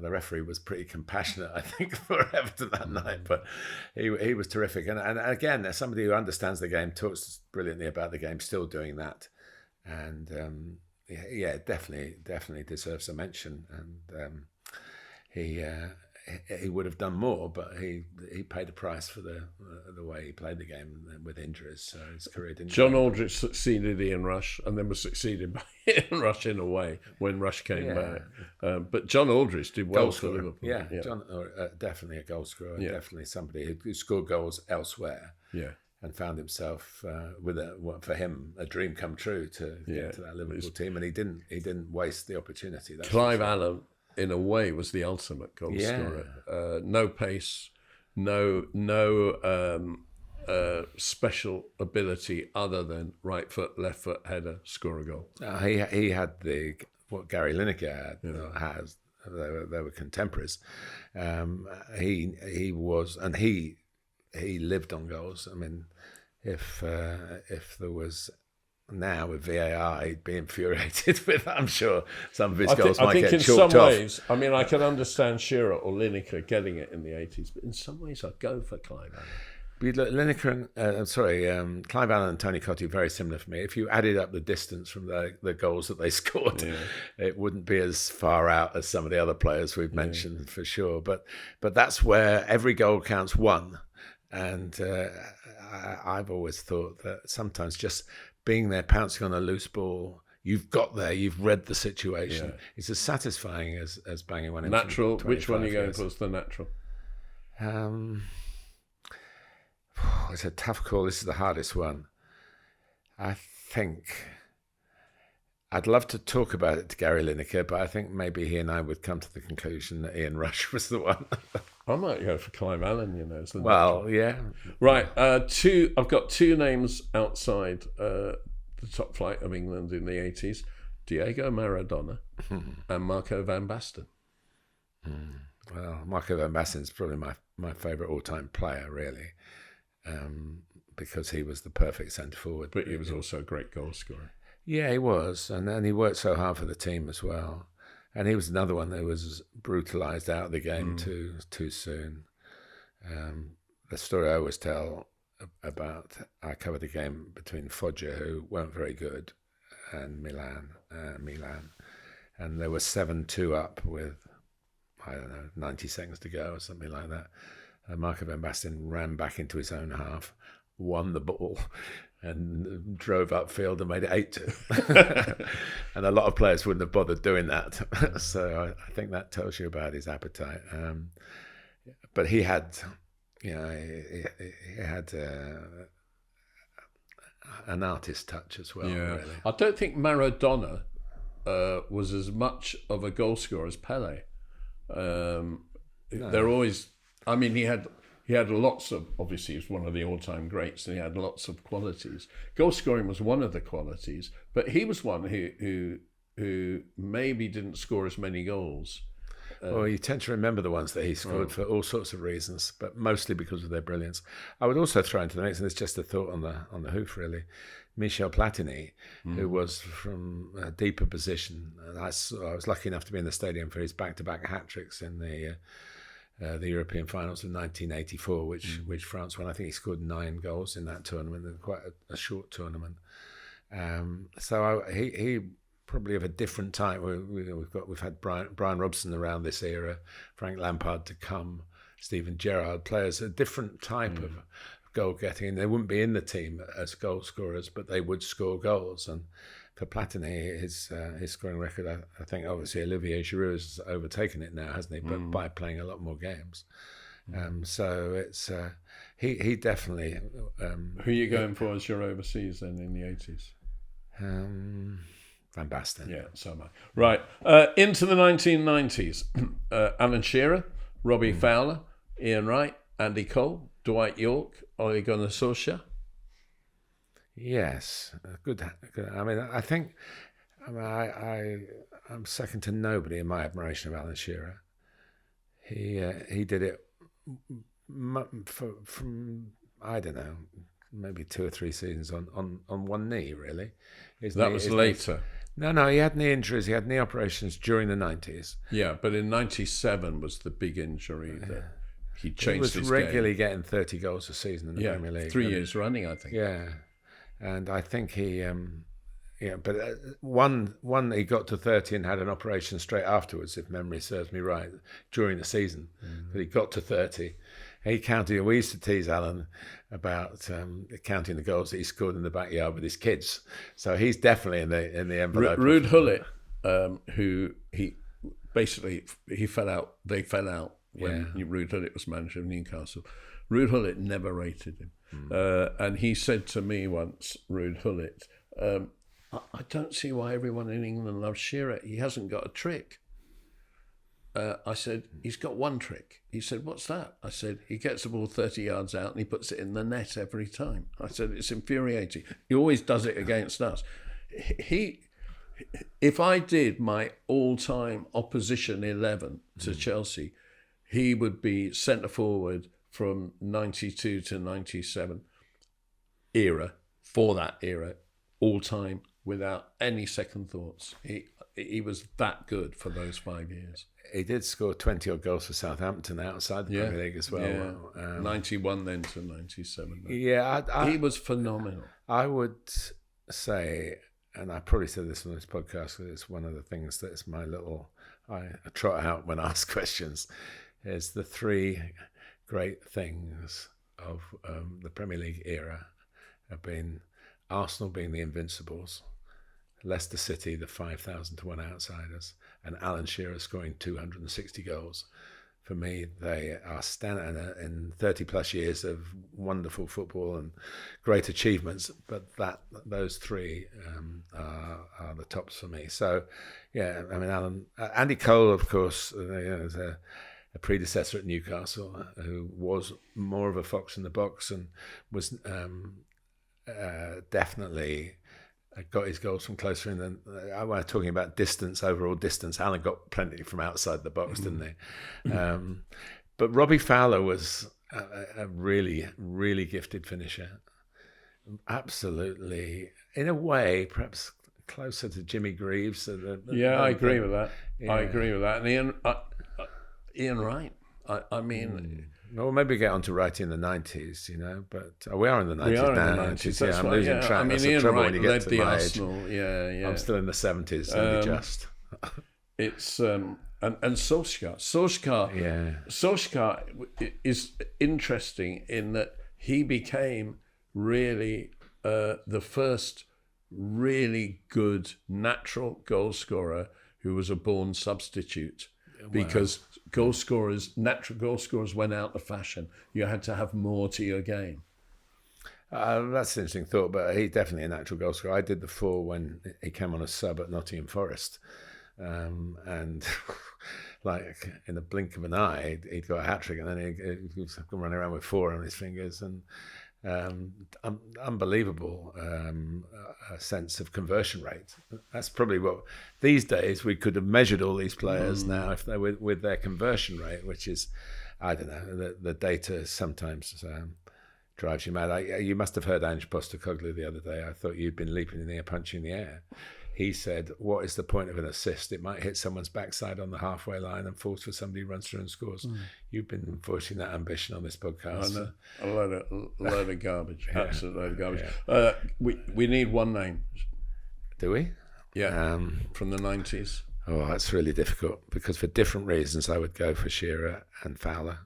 the referee was pretty compassionate, I think, for Everton that night, but he was terrific. And again, as somebody who understands the game, talks brilliantly about the game, still doing that, and definitely deserves a mention. And he would have done more, but he paid a price for the way he played the game with injuries. So his career didn't. John Aldridge succeeded Ian Rush, and then was succeeded by Ian Rush in a way when Rush came back. But John Aldridge did well for Liverpool. Yeah. John, definitely a goal scorer. Yeah. Definitely somebody who scored goals elsewhere. Yeah. And found himself with for him a dream come true to get to that Liverpool team, and he didn't waste the opportunity. Clive Allen, in a way, was the ultimate goal scorer. No pace, no special ability other than right foot, left foot, header, score a goal. He had what Gary Lineker has. They were contemporaries. He was, and he lived on goals. I mean, if there was. Now with VAR, he'd be infuriated with. I'm sure some of his goals might get chalked off. I think in some ways, I mean, I can understand Shearer or Lineker getting it in the 80s, but in some ways, I'd go for Clive Allen. Clive Allen and Tony Cottee are very similar for me. If you added up the distance from the goals that they scored, it wouldn't be as far out as some of the other players we've mentioned for sure. But that's where every goal counts one. And I've always thought that sometimes just being there, pouncing on a loose ball, you've got there, you've read the situation. Yeah. It's as satisfying as banging one in. Natural. Which one are you going for? The natural? It's a tough call. This is the hardest one. I think I'd love to talk about it to Gary Lineker, but I think maybe he and I would come to the conclusion that Ian Rush was the one. I might go for Clive Allen, Well, yeah. Right. I've got two names outside the top flight of England in the 80s. Diego Maradona and Marco van Basten. Well, Marco van Basten is probably my favourite all-time player, really, because he was the perfect centre-forward. But he was also a great goal scorer. Yeah, he was, and he worked so hard for the team as well. And he was another one that was brutalised out of the game too soon. The story I always tell about, I covered a game between Foggia, who weren't very good, and Milan. And they were 7-2 up with, 90 seconds to go or something like that. And Marco van Basten ran back into his own half, won the ball, and drove upfield and made it 8-2. And a lot of players wouldn't have bothered doing that. So I think that tells you about his appetite. But he had, he had an artist touch as well. Yeah. Really. I don't think Maradona was as much of a goal scorer as Pele. No. They're always. I mean, he had lots of. Obviously, he was one of the all-time greats, and he had lots of qualities. Goal scoring was one of the qualities, but he was one who maybe didn't score as many goals. Well, you tend to remember the ones that he scored for all sorts of reasons, but mostly because of their brilliance. I would also throw into the mix, and it's just a thought on the hoof, really, Michel Platini, who was from a deeper position. And I was lucky enough to be in the stadium for his back-to-back hat-tricks in the European finals of 1984, which France won. I think he scored 9 goals in that tournament, quite a short tournament. So he probably of a different type. We've had Brian Robson around this era, Frank Lampard to come, Steven Gerrard, players a different type of goal getting, and they wouldn't be in the team as goal scorers, but they would score goals. And for Platini, his scoring record, I think obviously Olivier Giroud has overtaken it now, hasn't he? But by playing a lot more games. So it's he definitely. Who are you going for as your overseas then in the 80s? Van Basten. Yeah, so am I. Right, into the 1990s. Alan Shearer, Robbie Fowler, Ian Wright, Andy Cole, Dwight York, Ole Gunnar Solskjaer. Yes, good. I mean, I think I'm second to nobody in my admiration of Alan Shearer. He did it from I don't know, maybe 2 or 3 seasons on one knee, really. That was later. No, he had knee injuries. He had knee operations during the 90s. Yeah, but in 97 was the big injury that he changed his game. He was regularly getting 30 goals a season in the Premier League. 3 years running, I think. Yeah, and I think he, but one he got to 30 and had an operation straight afterwards, if memory serves me right, during the season. But he got to 30. He counted. We used to tease Alan about counting the goals that he scored in the backyard with his kids. So he's definitely in the envelope. Ruud Gullit, who he fell out. They fell out when Ruud Gullit was manager of Newcastle. Ruud Gullit never rated him, and he said to me once, Ruud Gullit, I don't see why everyone in England loves Shearer. He hasn't got a trick. I said, he's got one trick. He said, what's that? I said, he gets the ball 30 yards out and he puts it in the net every time. I said, it's infuriating. He always does it against us. If I did my all-time opposition 11 to Chelsea, he would be centre forward from 92 to 97 era, for that era, all-time, without any second thoughts. He was that good for those 5 years. He did score 20-odd goals for Southampton outside the Premier League as well. Yeah. 91 then to 97. Yeah, he was phenomenal. I would say, and I probably said this on this podcast, because it's one of the things that's my little, I trot out when asked questions, is the 3 great things of the Premier League era have been Arsenal being the Invincibles, Leicester City the 5,000 to 1 outsiders, and Alan Shearer scoring 260 goals. For me, they are standing in 30 plus years of wonderful football and great achievements, but those three are the tops for me. So, yeah, I mean, Andy Cole, of course, is a predecessor at Newcastle who was more of a fox in the box and was definitely got his goals from closer in than when I'm talking about distance, overall distance. Alan got plenty from outside the box, didn't he? But Robbie Fowler was a really, really gifted finisher. Absolutely, in a way, perhaps closer to Jimmy Greaves. I agree with that. Yeah. I agree with that. And Ian Wright. I mean. Well, maybe get on to Wright in the 90s, but we are in the 90s now. We are in the 90s. Yeah, I'm losing track. I mean, that's Ian the trouble Wright when you get to my Arsenal. age. Yeah. I'm still in the 70s, only just. It's and Solskjaer. Solskjaer is interesting in that he became really the first really good natural goal scorer who was a born substitute. Because natural goal scorers went out of fashion. You had to have more to your game. That's an interesting thought, but he's definitely a natural goal scorer. I did the 4 when he came on a sub at Nottingham Forest. And like in the blink of an eye, he'd got a hat-trick, and then he was running around with 4 on his fingers. And unbelievable sense of conversion rate. That's probably what these days we could have measured all these players now if they were with their conversion rate, which is, I don't know, the data sometimes drives you mad. You must have heard Ange Postecoglou the other day. I thought you'd been leaping in the air, punching the air. He said, what is the point of an assist? It might hit someone's backside on the halfway line and falls for somebody who runs through and scores. You've been voicing that ambition on this podcast. I know. A load of garbage. Yeah. Absolute load of garbage. Yeah. We need one name. Do we? Yeah. From the 90s. Oh, that's really difficult because for different reasons I would go for Shearer and Fowler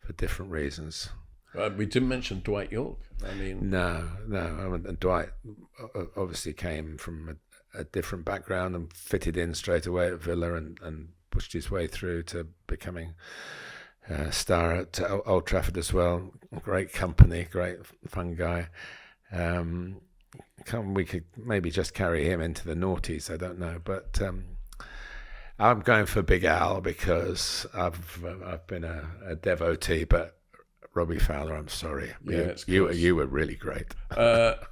for different reasons. We didn't mention Dwight York. I mean, no. And Dwight obviously came from a different background and fitted in straight away at Villa and pushed his way through to becoming a star at Old Trafford as well. Great company, great fun guy. We could maybe just carry him into the noughties, I don't know, but I'm going for Big Al because I've been a devotee, but Robbie Fowler, I'm sorry. You were really great.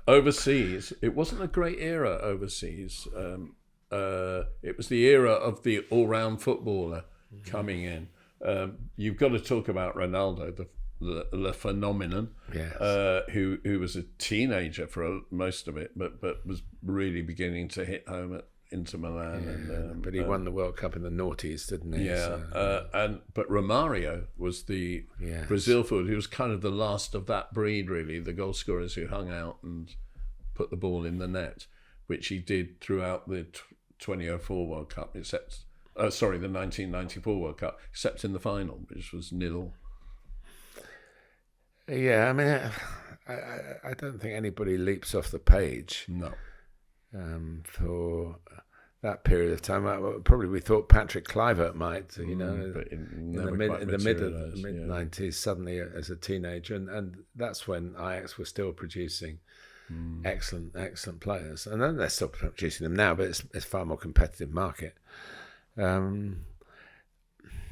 Overseas, it wasn't a great era overseas. It was the era of the all-round footballer coming in. You've got to talk about Ronaldo, the phenomenon, yes. Who was a teenager for most of it, but was really beginning to hit home at Inter Milan. But he won the World Cup in the noughties, didn't he? Yeah, so, but Romario was the Brazil forward. He was kind of the last of that breed, really, the goal scorers who hung out and put the ball in the net, which he did throughout the 2004 World Cup, the 1994 World Cup, except in the final, which was 0. Yeah, I mean, I don't think anybody leaps off the page. No. For that period of time, probably we thought Patrick Kluivert might, but in the mid 90s, suddenly as a teenager, and that's when Ajax were still producing excellent players, and then they're still producing them now, but it's a far more competitive market. No,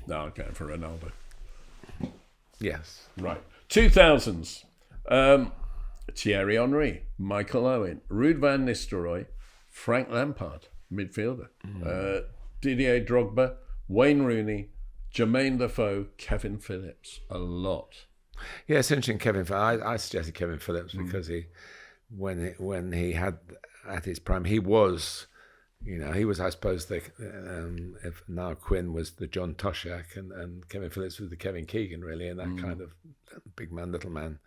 I'm going for Ronaldo. Yes, right. 2000s. Thierry Henry, Michael Owen, Ruud van Nistelrooy, Frank Lampard, midfielder, Didier Drogba, Wayne Rooney, Jermaine Defoe, Kevin Phillips. A lot. Yeah, it's interesting. Kevin. I suggested Kevin Phillips because when he had at his prime, he was, I suppose if Niall Quinn was the John Toshak and Kevin Phillips was the Kevin Keegan, really, in that kind of big man, little man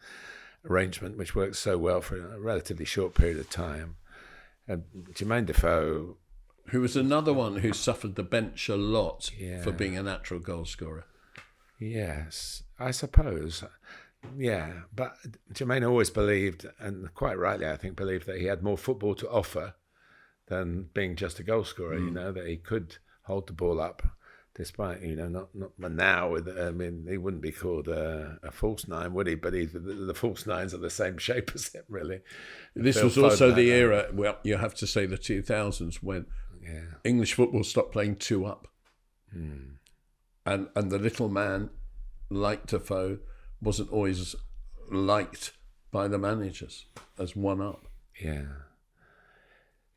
arrangement, which worked so well for a relatively short period of time. Jermaine Defoe, who was another one who suffered the bench a lot for being a natural goal scorer. Yes, I suppose. Yeah, but Jermaine always believed, and quite rightly, I think, believed that he had more football to offer than being just a goal scorer. You know, that he could hold the ball up, despite not now. I mean, he wouldn't be called a false nine, would he? But the false nines are the same shape as him, really. This was also the era. Well, you have to say the 2000s when English football stopped playing two up, and the little man like Defoe wasn't always liked by the managers as one up. Yeah.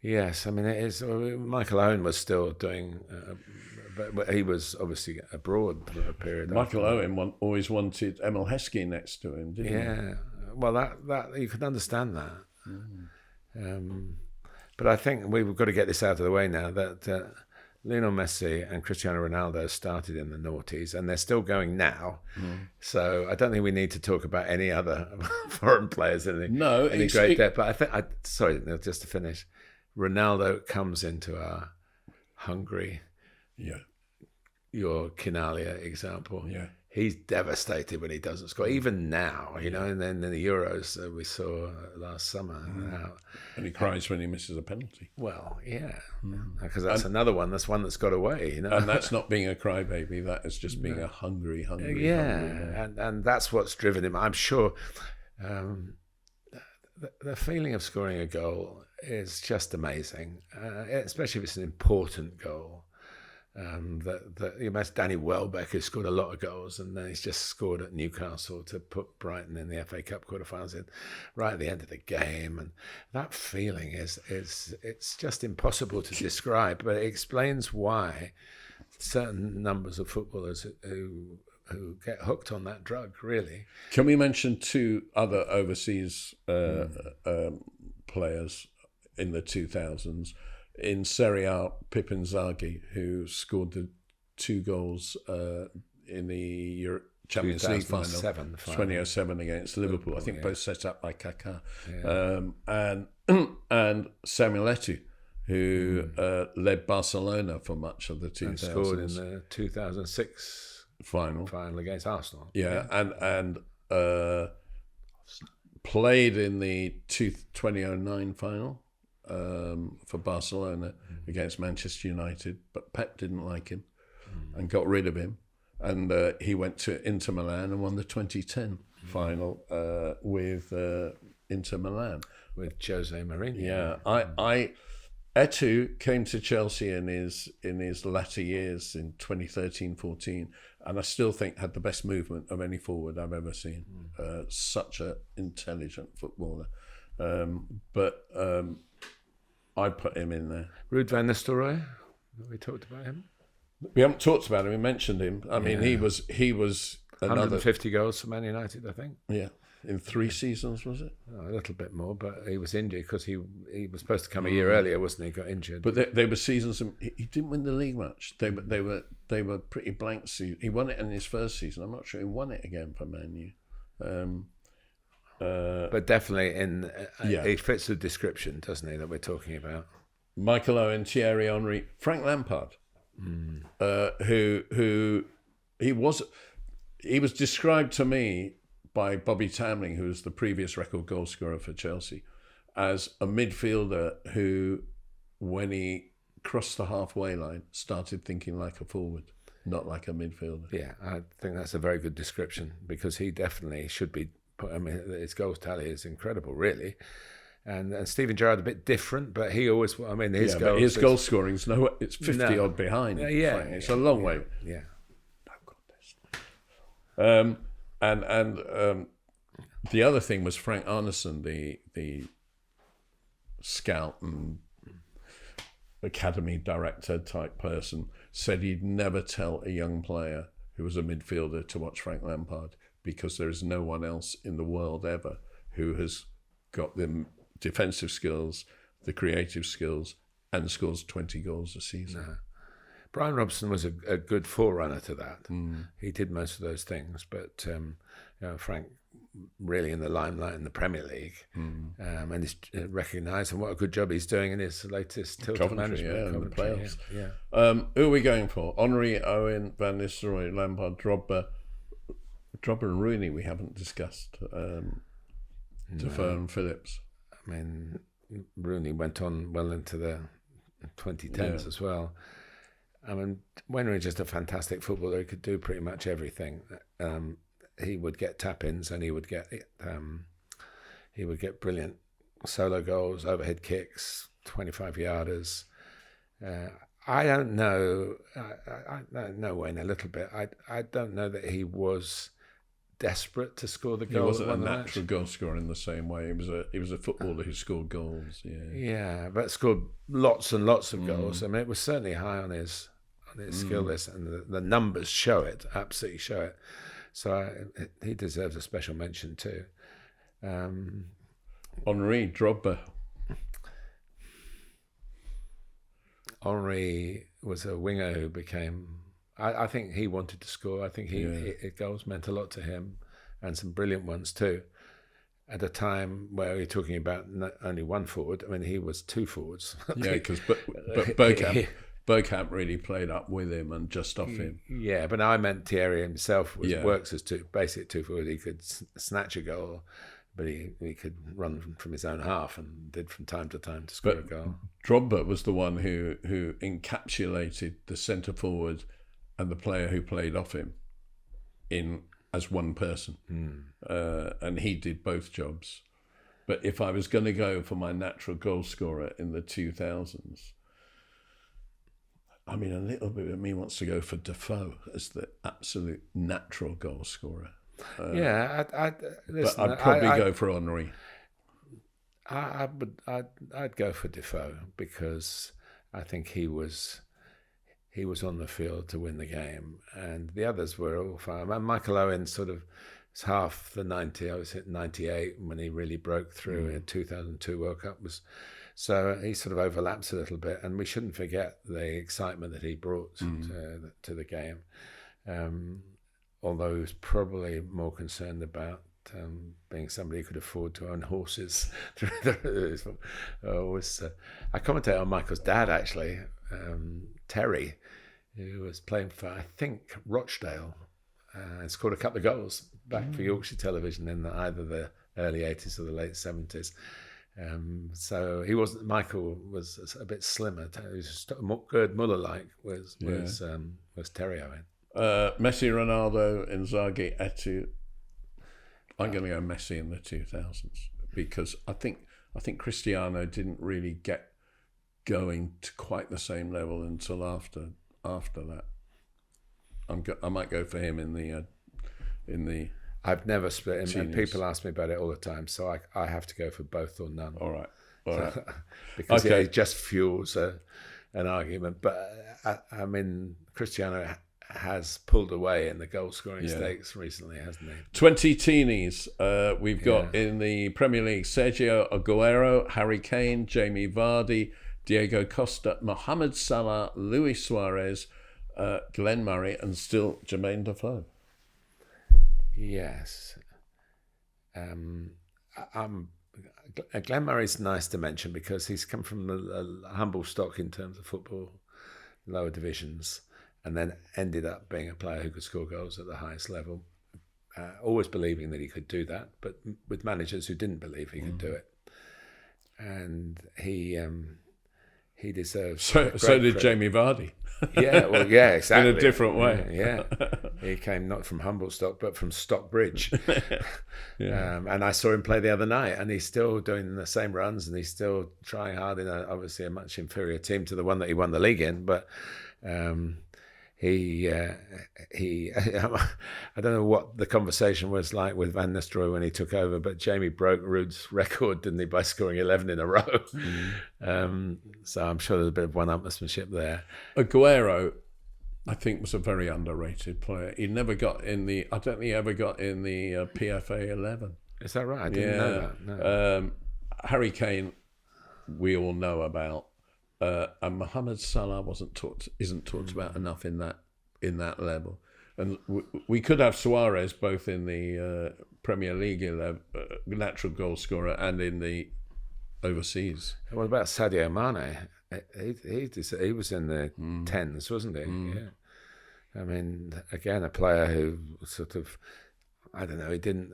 Yes, I mean, it is. Michael Owen was still doing, but he was obviously abroad for a period. Michael Owen always wanted Emil Heskey next to him, didn't he? Yeah, well, that you can understand that. But I think we've got to get this out of the way now that Lionel Messi and Cristiano Ronaldo started in the noughties, and they're still going now. So I don't think we need to talk about any other foreign players in any great depth. But sorry, Neil, just to finish, Ronaldo comes into our Hungary, your Kinalia example. Yeah. He's devastated when he doesn't score, even now, and then in the Euros we saw last summer. And he cries when he misses a penalty. Well, yeah, because that's another one. That's one that's got away, And that's not being a crybaby. That is just being a hungry. Yeah, and that's what's driven him. I'm sure the feeling of scoring a goal is just amazing, especially if it's an important goal. That you imagine Danny Welbeck, who scored a lot of goals, and then he's just scored at Newcastle to put Brighton in the FA Cup quarterfinals in right at the end of the game, and that feeling is it's just impossible to describe, but it explains why certain numbers of footballers who get hooked on that drug, really. Can we mention two other overseas players in the 2000s? In Serie A, Pippo Inzaghi, who scored the 2 goals in the Champions League final, 2007 against Liverpool. I think both set up by Kaká. And Samuel Eto'o, who led Barcelona for much of the 2000s. And scored in the 2006 final against Arsenal. And played in the 2009 final. For Barcelona against Manchester United, but Pep didn't like him and got rid of him, and he went to Inter Milan and won the 2010 final with Inter Milan with Jose Mourinho. Yeah, Eto'o came to Chelsea in his latter years in 2013-14, and I still think had the best movement of any forward I've ever seen. Such an intelligent footballer, but. I put him in there. Ruud van Nistelrooy. We talked about him. We haven't talked about him. We mentioned him. I mean, he was 150 goals for Man United, I think. Yeah, in 3 seasons, was it? A little bit more, but he was injured because he was supposed to come a year earlier, wasn't he? Got injured. But they were seasons. He didn't win the league much. They were pretty blank seasons. He won it in his first season. I'm not sure he won it again for Man U. But definitely he fits the description, doesn't he, that we're talking about? Michael Owen, Thierry Henry, Frank Lampard, who he was described to me by Bobby Tamling, who was the previous record goal scorer for Chelsea, as a midfielder who, when he crossed the halfway line, started thinking like a forward, not like a midfielder. Yeah, I think that's a very good description, because he definitely should be. I mean, his goals tally is incredible, really. And Steven Gerrard a bit different, but he always. I mean, his goal scoring's it's 50 odd behind. It's a long way. Yeah. No contest. And the other thing was Frank Arneson, the scout and academy director type person, said he'd never tell a young player who was a midfielder to watch Frank Lampard, because there is no one else in the world ever who has got the defensive skills, the creative skills, and scores 20 goals a season. No. Brian Robson was a good forerunner to that. He did most of those things, but Frank really in the limelight in the Premier League, and is recognised, and what a good job he's doing in his latest Tilton management. In the playoffs. Who are we going for? Henry, Owen, Van Nistelrooy, Lampard, Drogba, Drogba and Rooney we haven't discussed. Defoe and Phillips. I mean, Rooney went on well into the 2010s as well. I mean, when he was just a fantastic footballer, he could do pretty much everything. He would get tap-ins, and he would get brilliant solo goals, overhead kicks, 25-yarders. I don't know. I know Wayne a little bit. I don't know that he was desperate to score the goal. He wasn't a natural goal scorer in the same way. He was a footballer who scored goals. Yeah, but scored lots and lots of goals. I mean, it was certainly high on his skill list, and the numbers show it. Absolutely show it. So he deserves a special mention too. Henri, Drogba. Henri was a winger who became. I think he wanted to score. I think goals meant a lot to him, and some brilliant ones too. At a time where you're talking about not only one forward, I mean, he was two forwards. Yeah, because Bergkamp really played up with him and just off him. Yeah, but I meant Thierry himself works as basic two forward. He could snatch a goal, but he could run from his own half, and did from time to time to score a goal. Drogba was the one who encapsulated the centre forward and the player who played off him as one person. And he did both jobs. But if I was going to go for my natural goal scorer in the 2000s, I mean, a little bit of me wants to go for Defoe as the absolute natural goal scorer. Listen, but I'd probably go for Henri. I'd go for Defoe, because I think he was on the field to win the game, and the others were all fine. And Michael Owen sort of was half the 90. I was at 98 when he really broke through. In 2002 World Cup so he sort of overlaps a little bit, and we shouldn't forget the excitement that he brought to the game. Although he was probably more concerned about being somebody who could afford to own horses. I commentate on Michael's dad, actually, Terry, who was playing for, I think, Rochdale, and scored a couple of goals back for Yorkshire Television in either the early 80s or the late 70s. So Michael was a bit slimmer. He was good Muller-like was Terry Owen. Messi, Ronaldo, Inzaghi, Eto'o. I'm going to go Messi in the 2000s, because I think Cristiano didn't really get going to quite the same level until after that. I might go for him in the. I've never split him, and people ask me about it all the time, so I have to go for both or none. All right. Because it just fuels an argument. But I mean, Cristiano has pulled away in the goal scoring stakes recently, hasn't he? 20 teenies. We've got in the Premier League Sergio Aguero, Harry Kane, Jamie Vardy, Diego Costa, Mohamed Salah, Luis Suarez, Glenn Murray, and still Jermaine Defoe. Yes. Glenn Murray's nice to mention, because he's come from a humble stock in terms of football, lower divisions, and then ended up being a player who could score goals at the highest level, always believing that he could do that, but with managers who didn't believe he could do it. And he deserves. So did credit. Jamie Vardy. Exactly. In a different way. Yeah. He came not from humble stock, but from Stockbridge. And I saw him play the other night, and he's still doing the same runs, and he's still trying hard in obviously a much inferior team to the one that he won the league in. But he I don't know what the conversation was like with Van Nistelrooy when he took over, but Jamie broke Ruud's record, didn't he, by scoring 11 in a row? So I'm sure there's a bit of one-upmanship there. Aguero, I think, was a very underrated player. He never got in the. I don't think he ever got in the PFA 11. Is that right? I didn't know that. No. Harry Kane, we all know about. And Mohamed Salah isn't talked about enough in that level, and we could have Suarez both in the Premier League 11, natural goal scorer, and in the overseas. What about Sadio Mane? He was in the tens, wasn't he? Yeah. I mean, again, a player who sort of I don't know. He didn't.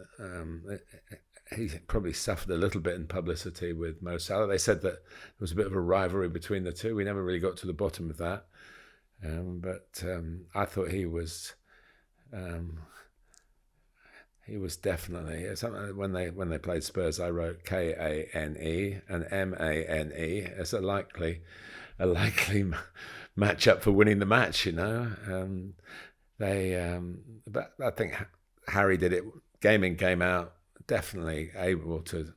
He probably suffered a little bit in publicity with Mo Salah. They said that there was a bit of a rivalry between the two. We never really got to the bottom of that. But I thought he was definitely something. When they played Spurs, I wrote Kane and Mane as a likely matchup for winning the match. But I think Harry did it game in, game out. Definitely able to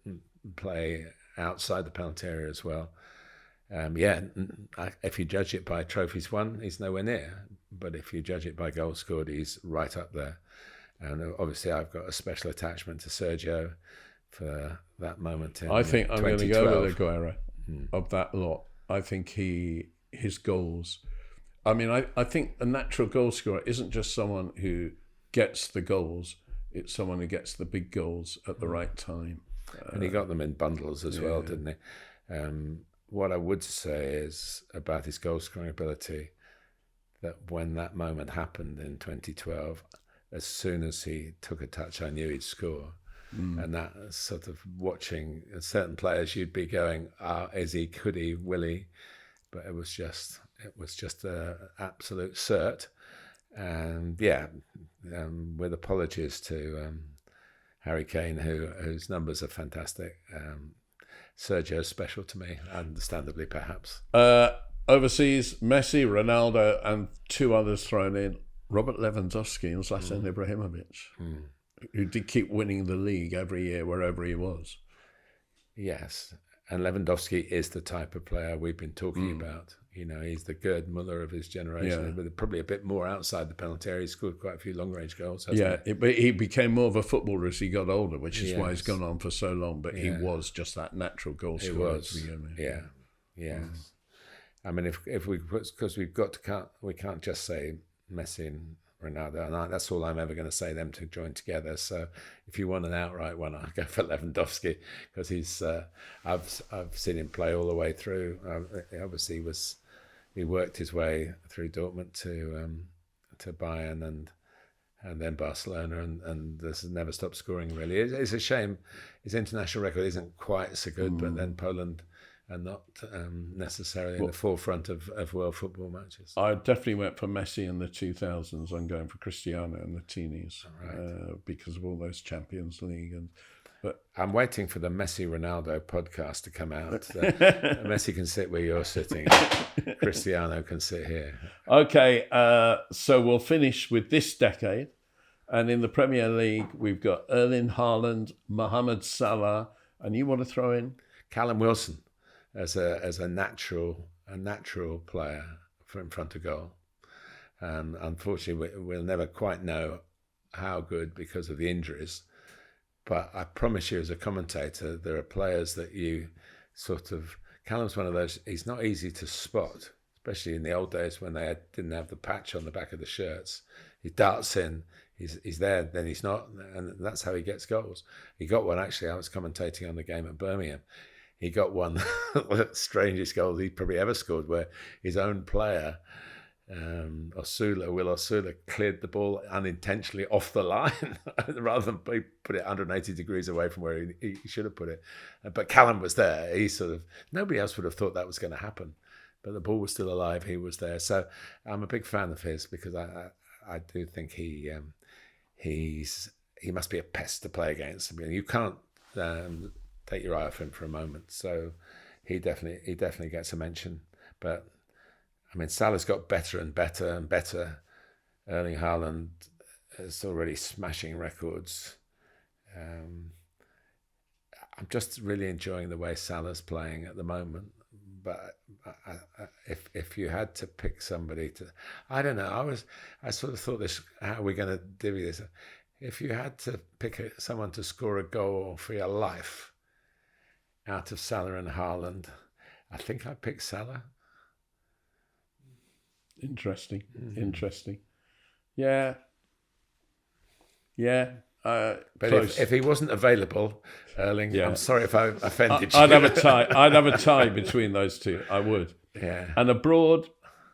play outside the penalty area as well. If you judge it by trophies won, he's nowhere near. But if you judge it by goals scored, he's right up there. And obviously, I've got a special attachment to Sergio for that moment. I think I'm going to go with Aguero of that lot. I think his goals. I mean, I think a natural goal scorer isn't just someone who gets the goals. It's someone who gets the big goals at the right time. And he got them in bundles as well, didn't he? What I would say is about his goal scoring ability, that when that moment happened in 2012, as soon as he took a touch, I knew he'd score. And that sort of watching certain players, you'd be going, is he, could he, will he? But it was just an absolute cert. And with apologies to Harry Kane, whose numbers are fantastic. Sergio's special to me, understandably, perhaps. Overseas, Messi, Ronaldo, and two others thrown in. Robert Lewandowski and Zlatan Ibrahimovic, who did keep winning the league every year wherever he was. Yes, and Lewandowski is the type of player we've been talking about. He's the Gerd Muller of his generation, but probably a bit more outside the penalty area. He scored quite a few long-range goals. But he became more of a footballer as he got older, which is why he's gone on for so long. But he was just that natural goal scorer. He was, yes. I mean, if we, because we've got to cut, we can't just say Messi and Ronaldo, and that's all I'm ever going to say, them to join together. So if you want an outright one, I'll go for Lewandowski, because he's I've seen him play all the way through. Obviously he worked his way through Dortmund to Bayern and then Barcelona, and this has never stopped scoring, really. It's a shame his international record isn't quite so good, but then Poland are not necessarily in the forefront of world football matches. I definitely went for Messi in the 2000s. I'm going for Cristiano in the teenies, because of all those Champions League. But I'm waiting for the Messi Ronaldo podcast to come out. Messi can sit where you're sitting. Cristiano can sit here. Okay, so we'll finish with this decade. And in the Premier League, we've got Erling Haaland, Mohamed Salah, and you want to throw in? Callum Wilson as a natural player in front of goal. Unfortunately, we'll never quite know how good because of the injuries. But I promise you, as a commentator, there are players that you sort of... Callum's one of those, he's not easy to spot, especially in the old days when they didn't have the patch on the back of the shirts. He darts in, he's there, then he's not, and that's how he gets goals. He got one, actually, I was commentating on the game at Birmingham. He got one of the strangest goals he probably ever scored, where his own player... Will Osula cleared the ball unintentionally off the line rather than put it 180 degrees away from where he should have put it. But Callum was there. Nobody else would have thought that was going to happen, but the ball was still alive. He was there. So I'm a big fan of his, because I do think he must be a pest to play against. I mean, you can't take your eye off him for a moment. So he definitely gets a mention. But I mean, Salah's got better and better and better. Erling Haaland is already smashing records. I'm just really enjoying the way Salah's playing at the moment. But if you had to pick somebody to... I don't know. I sort of thought this, how are we going to divvy this? If you had to pick someone to score a goal for your life out of Salah and Haaland, I think I'd pick Salah. Interesting. Yeah. But if he wasn't available, Erling, I'm sorry if I offended you. I'd have a tie between those two. I would. Yeah. And abroad,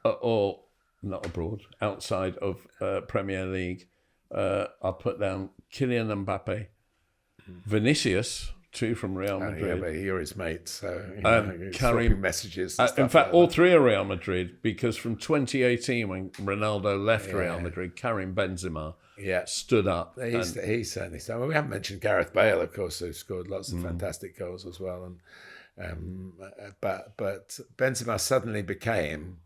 or not abroad, outside of Premier League, I'll put down Kylian Mbappe, Vinicius, 2 from Real Madrid. Yeah, but you're his mate, so And Karim messages. And in fact, all 3 are Real Madrid, because from 2018, when Ronaldo left Real Madrid, Karim Benzema stood up. He's certainly so. Well, we haven't mentioned Gareth Bale, of course, who scored lots of fantastic goals as well. And but Benzema suddenly became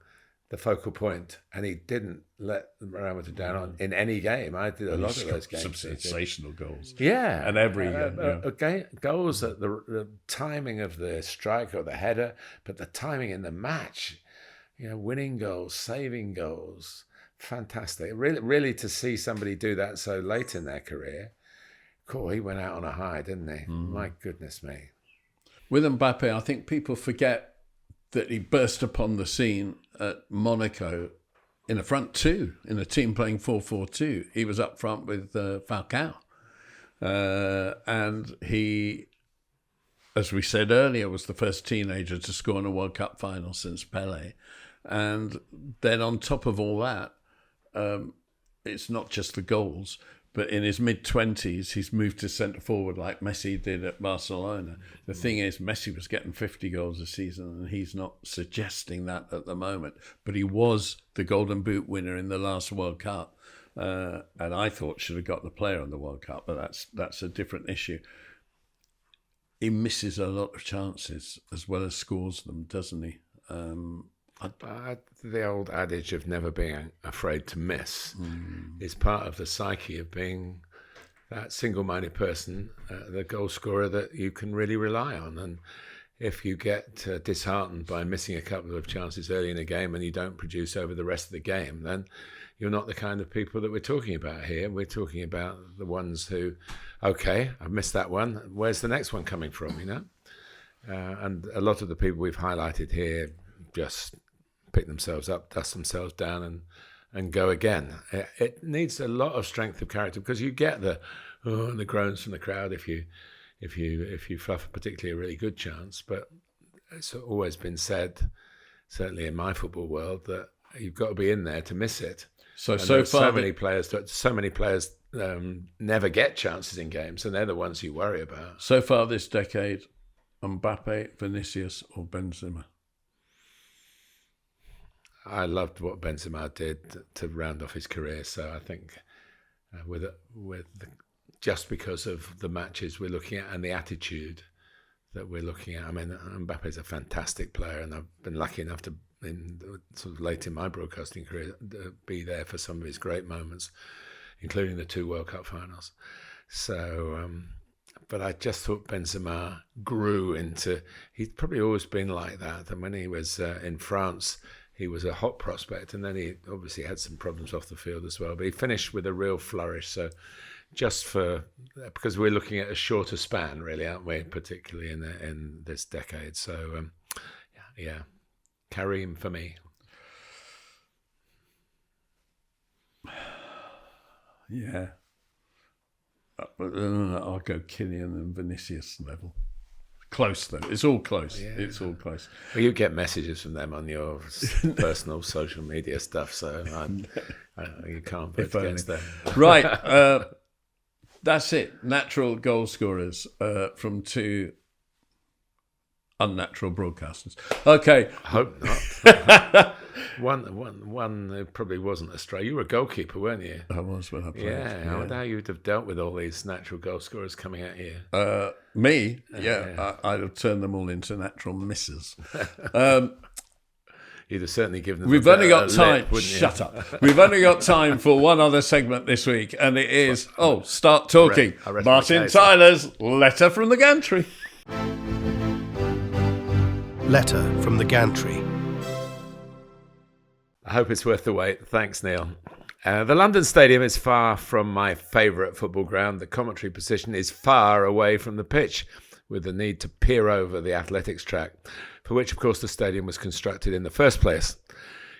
the focal point, and he didn't let Real Madrid down in any game. I did a lot of those games. Some sensational goals. Yeah. And every goals at the timing of the strike or the header, but the timing in the match, winning goals, saving goals, fantastic. Really to see somebody do that so late in their career. Cool, he went out on a high, didn't he? My goodness me. With Mbappe, I think people forget that he burst upon the scene at Monaco in a front 2, in a team playing 4-4-2. He was up front with Falcao. And he, as we said earlier, was the first teenager to score in a World Cup final since Pelé. And then on top of all that, it's not just the goals, but in his mid-20s, he's moved to centre-forward like Messi did at Barcelona. The thing is, Messi was getting 50 goals a season, and he's not suggesting that at the moment. But he was the Golden Boot winner in the last World Cup, and I thought should have got the player on the World Cup, but that's a different issue. He misses a lot of chances as well as scores them, doesn't he? The old adage of never being afraid to miss is part of the psyche of being that single-minded person, the goal scorer that you can really rely on. And if you get disheartened by missing a couple of chances early in a game and you don't produce over the rest of the game, then you're not the kind of people that we're talking about here. We're talking about the ones who, okay, I've missed that one. Where's the next one coming from, And a lot of the people we've highlighted here just pick themselves up, dust themselves down, and go again. It needs a lot of strength of character, because you get the groans from the crowd if you fluff a particularly really good chance. But it's always been said, certainly in my football world, that you've got to be in there to miss it. So many players never get chances in games, and they're the ones you worry about. So far this decade, Mbappe, Vinicius, or Benzema? I loved what Benzema did to round off his career. So I think just because of the matches we're looking at and the attitude that we're looking at. I mean, Mbappe's a fantastic player, and I've been lucky enough to, sort of late in my broadcasting career, be there for some of his great moments, including the 2 World Cup finals. So, but I just thought Benzema grew into. He's probably always been like that. And when he was in France, he was a hot prospect, and then he obviously had some problems off the field as well. But he finished with a real flourish. So, because we're looking at a shorter span, really, aren't we? Particularly in this decade. So, yeah, Karim for me. Yeah, I'll go Kylian and Vinicius level. Close though. It's all close. Yeah. It's all close. Well, you get messages from them on your personal social media stuff, so you can't vote against them. Right. That's it. Natural goal scorers from 2 unnatural broadcasters. Okay. I hope not. One who probably wasn't a stray. You were a goalkeeper, weren't you? I was when I played. Yeah. I wonder how you'd have dealt with all these natural goal scorers coming at you. Me? I'd have turned them all into natural misses. You'd have certainly given them. We've only got time. Shut up. We've only got time for one other segment this week, and it is start talking. Martin Tyler's letter from the Gantry. Letter from the Gantry. I hope it's worth the wait. Thanks, Neil. The London Stadium is far from my favourite football ground. The commentary position is far away from the pitch, with the need to peer over the athletics track, for which, of course, the stadium was constructed in the first place.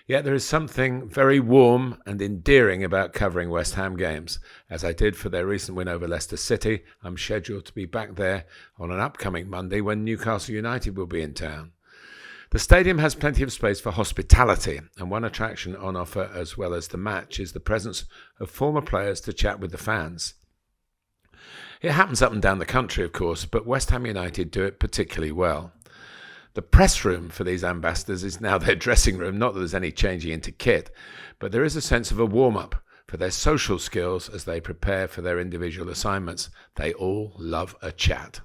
Yet there is something very warm and endearing about covering West Ham games. As I did for their recent win over Leicester City, I'm scheduled to be back there on an upcoming Monday when Newcastle United will be in town. The stadium has plenty of space for hospitality, and one attraction on offer as well as the match is the presence of former players to chat with the fans. It happens up and down the country, of course, but West Ham United do it particularly well. The press room for these ambassadors is now their dressing room, not that there's any changing into kit, but there is a sense of a warm-up for their social skills as they prepare for their individual assignments. They all love a chat.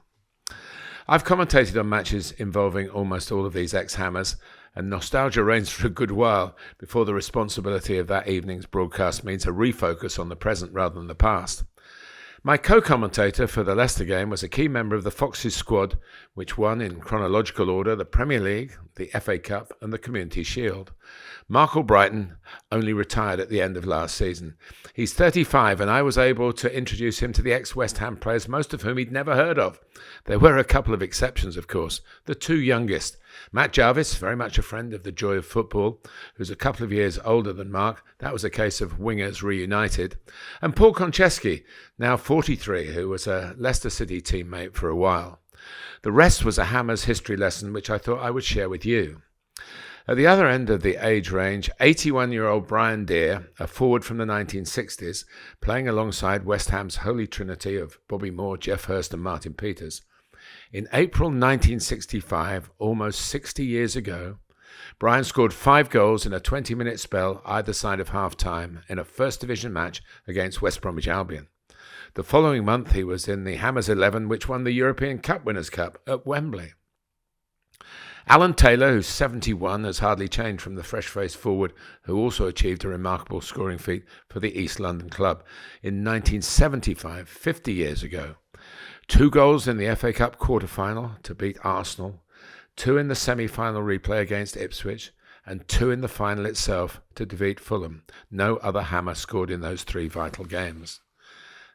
I've commentated on matches involving almost all of these ex-Hammers, and nostalgia reigns for a good while before the responsibility of that evening's broadcast means a refocus on the present rather than the past. My co-commentator for the Leicester game was a key member of the Foxes squad, which won in chronological order the Premier League, the FA Cup and the Community Shield. Mark Albrighton only retired at the end of last season. He's 35 and I was able to introduce him to the ex-West Ham players, most of whom he'd never heard of. There were a couple of exceptions, of course. The two youngest, Matt Jarvis, very much a friend of the joy of football, who's a couple of years older than Mark. That was a case of wingers reunited. And Paul Konchesky, now 43, who was a Leicester City teammate for a while. The rest was a Hammers history lesson, which I thought I would share with you. At the other end of the age range, 81-year-old Brian Deere, a forward from the 1960s, playing alongside West Ham's holy trinity of Bobby Moore, Geoff Hurst and Martin Peters. In April 1965, almost 60 years ago, Brian scored 5 goals in a 20-minute spell either side of half-time in a First Division match against West Bromwich Albion. The following month, he was in the Hammers 11, which won the European Cup Winners' Cup at Wembley. Alan Taylor, who's 71, has hardly changed from the fresh-faced forward who also achieved a remarkable scoring feat for the East London club in 1975, 50 years ago. 2 goals in the FA Cup quarter-final to beat Arsenal, 2 in the semi-final replay against Ipswich, and 2 in the final itself to defeat Fulham. No other Hammer scored in those 3 vital games.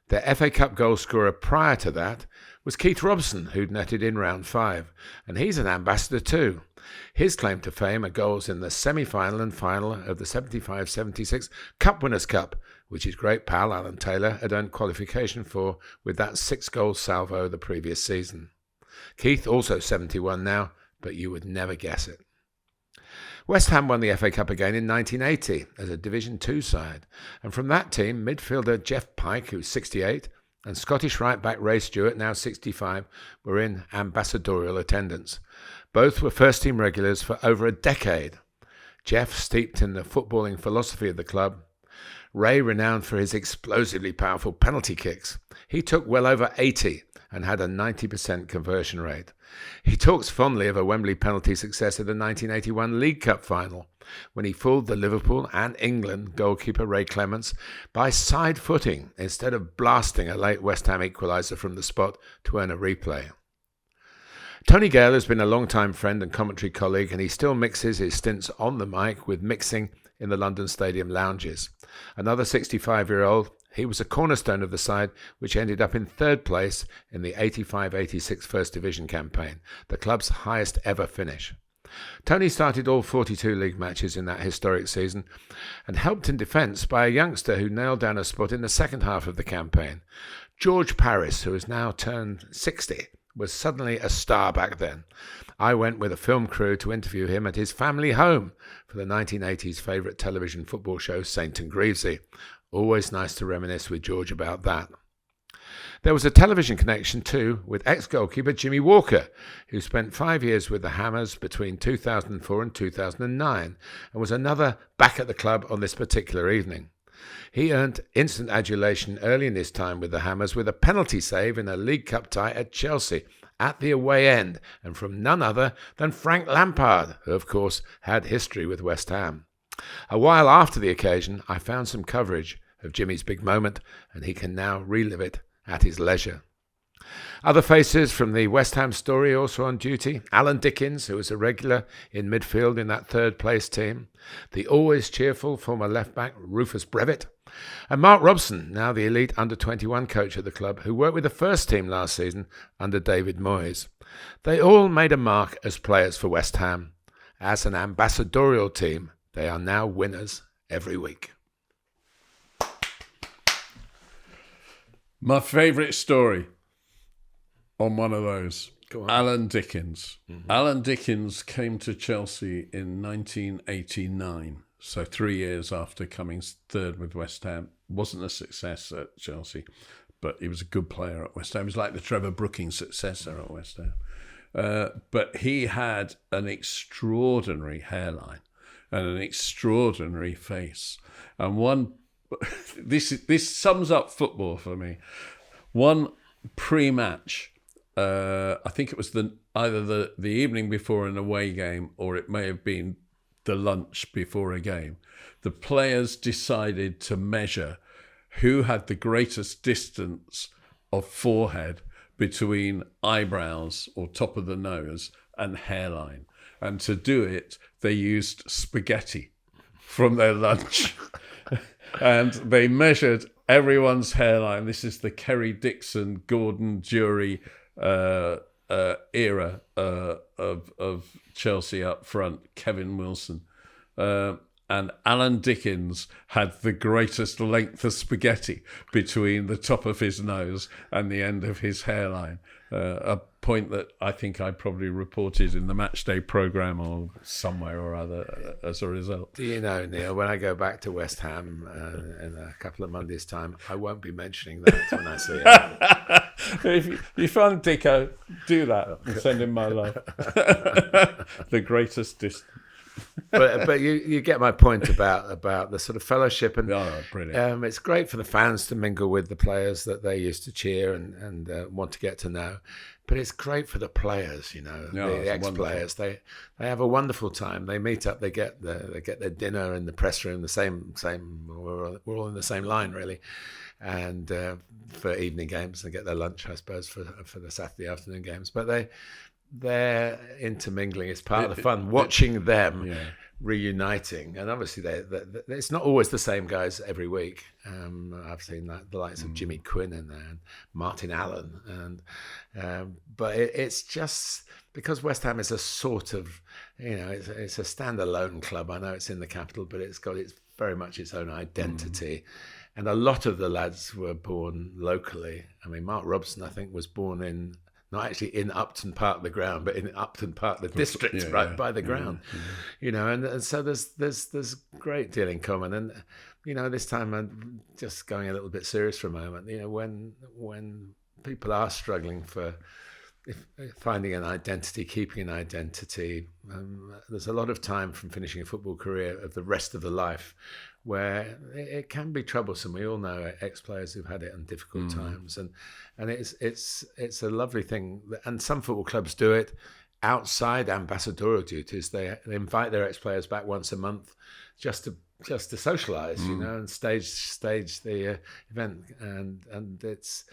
Their FA Cup goal scorer prior to that was Keith Robson, who'd netted in round 5, and he's an ambassador too. His claim to fame are goals in the semi-final and final of the 75-76 Cup Winners' Cup, which his great pal Alan Taylor had earned qualification for with that 6-goal salvo the previous season. Keith also 71 now, but you would never guess it. West Ham won the FA Cup again in 1980 as a Division 2 side, and from that team, midfielder Jeff Pike, who's 68, and Scottish right-back Ray Stewart, now 65, were in ambassadorial attendance. Both were first-team regulars for over a decade. Jeff steeped in the footballing philosophy of the club. Ray renowned for his explosively powerful penalty kicks. He took well over 80 and had a 90% conversion rate. He talks fondly of a Wembley penalty success at the 1981 League Cup final, when he fooled the Liverpool and England goalkeeper Ray Clements by side-footing instead of blasting a late West Ham equaliser from the spot to earn a replay. Tony Gale has been a long-time friend and commentary colleague, and he still mixes his stints on the mic with mixing in the London Stadium lounges. Another 65-year-old, he was a cornerstone of the side, which ended up in 3rd place in the 85-86 First Division campaign, the club's highest ever finish. Tony started all 42 league matches in that historic season and helped in defence by a youngster who nailed down a spot in the second half of the campaign. George Paris, who has now turned 60, was suddenly a star back then. I went with a film crew to interview him at his family home for the 1980s favourite television football show Saint and Greavesy. Always nice to reminisce with George about that. There was a television connection too with ex-goalkeeper Jimmy Walker, who spent 5 years with the Hammers between 2004 and 2009 and was another back at the club on this particular evening. He earned instant adulation early in his time with the Hammers with a penalty save in a League Cup tie at Chelsea at the away end, and from none other than Frank Lampard, who of course had history with West Ham. A while after the occasion, I found some coverage of Jimmy's big moment, and he can now relive it at his leisure. Other faces from the West Ham story also on duty: Alan Dickens, who was a regular in midfield in that 3rd place team, the always cheerful former left-back Rufus Brevitt, and Mark Robson, now the elite under-21 coach at the club, who worked with the first team last season under David Moyes. They all made a mark as players for West Ham. As an ambassadorial team, they are now winners every week. My favourite story on one of those Go on. Alan Dickens. Alan Dickens came to Chelsea in 1989, so 3 years after coming third with West Ham. Wasn't a success at Chelsea, but he was a good player at West Ham. He was like the Trevor Brookings successor at West Ham. But he had an extraordinary hairline and an extraordinary face. And this sums up football for me. One pre-match, I think it was either the evening before an away game, or it may have been the lunch before a game, the players decided to measure who had the greatest distance of forehead between eyebrows or top of the nose and hairline. And to do it, they used spaghetti from their lunch. And they measured everyone's hairline. This is the Kerry Dixon, Gordon Jury era of Chelsea up front, Kevin Wilson. And Alan Dickens had the greatest length of spaghetti between the top of his nose and the end of his hairline. A point that I think I probably reported in the Matchday programme or somewhere or other as a result. Do you know, Neil, when I go back to West Ham in a couple of Mondays' time, I won't be mentioning that when I see it. If you find Dicko, do that and send him my love. The greatest distance. But you get my point about the sort of fellowship, and brilliant. It's great for the fans to mingle with the players that they used to cheer and want to get to know. But it's great for the players, the ex-players. They have a wonderful time. They meet up. They get their dinner in the press room. The same. We're all in the same line, really. And for evening games, they get their lunch, I suppose, for the Saturday afternoon games. But their intermingling is part of the fun. Watching them reuniting, and obviously it's not always the same guys every week. I've seen the likes of Jimmy Quinn in there and Martin Allen, and but it's just because West Ham is a sort of it's a standalone club. I know it's in the capital, but it's got very much its own identity. And a lot of the lads were born locally. I mean, Mark Robson, I think, was born not actually in Upton Park, the ground, but in Upton Park, the district, by the ground. And so there's great deal in common. And this time I'm just going a little bit serious for a moment. When people are struggling for finding an identity, keeping an identity, there's a lot of time from finishing a football career of the rest of the life where it can be troublesome. We all know ex-players who've had it in difficult times, and it's a lovely thing. And some football clubs do it outside ambassadorial duties. They invite their ex-players back once a month just to socialise, and stage the event. And it's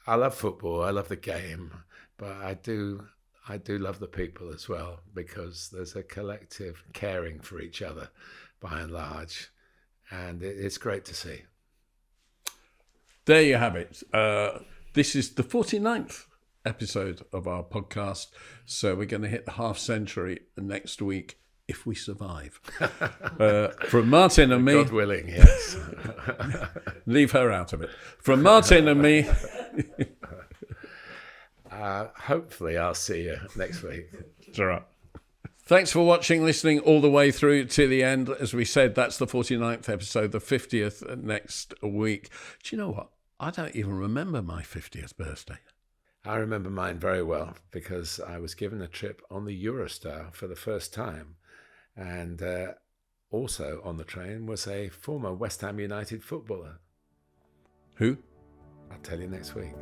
I love football. I love the game, but I do love the people as well, because there's a collective caring for each other by and large, and it's great to see. There you have it. This is the 49th episode of our podcast, so we're going to hit the half century next week if we survive. From Martin and me, God willing, yes. Leave her out of it. From Martin and me, hopefully I'll see you next week. It's all right. Thanks for watching, listening all the way through to the end. As we said, that's the 49th episode, the 50th next week. Do you know what? I don't even remember my 50th birthday. I remember mine very well, because I was given a trip on the Eurostar for the first time. And also on the train was a former West Ham United footballer. Who? I'll tell you next week.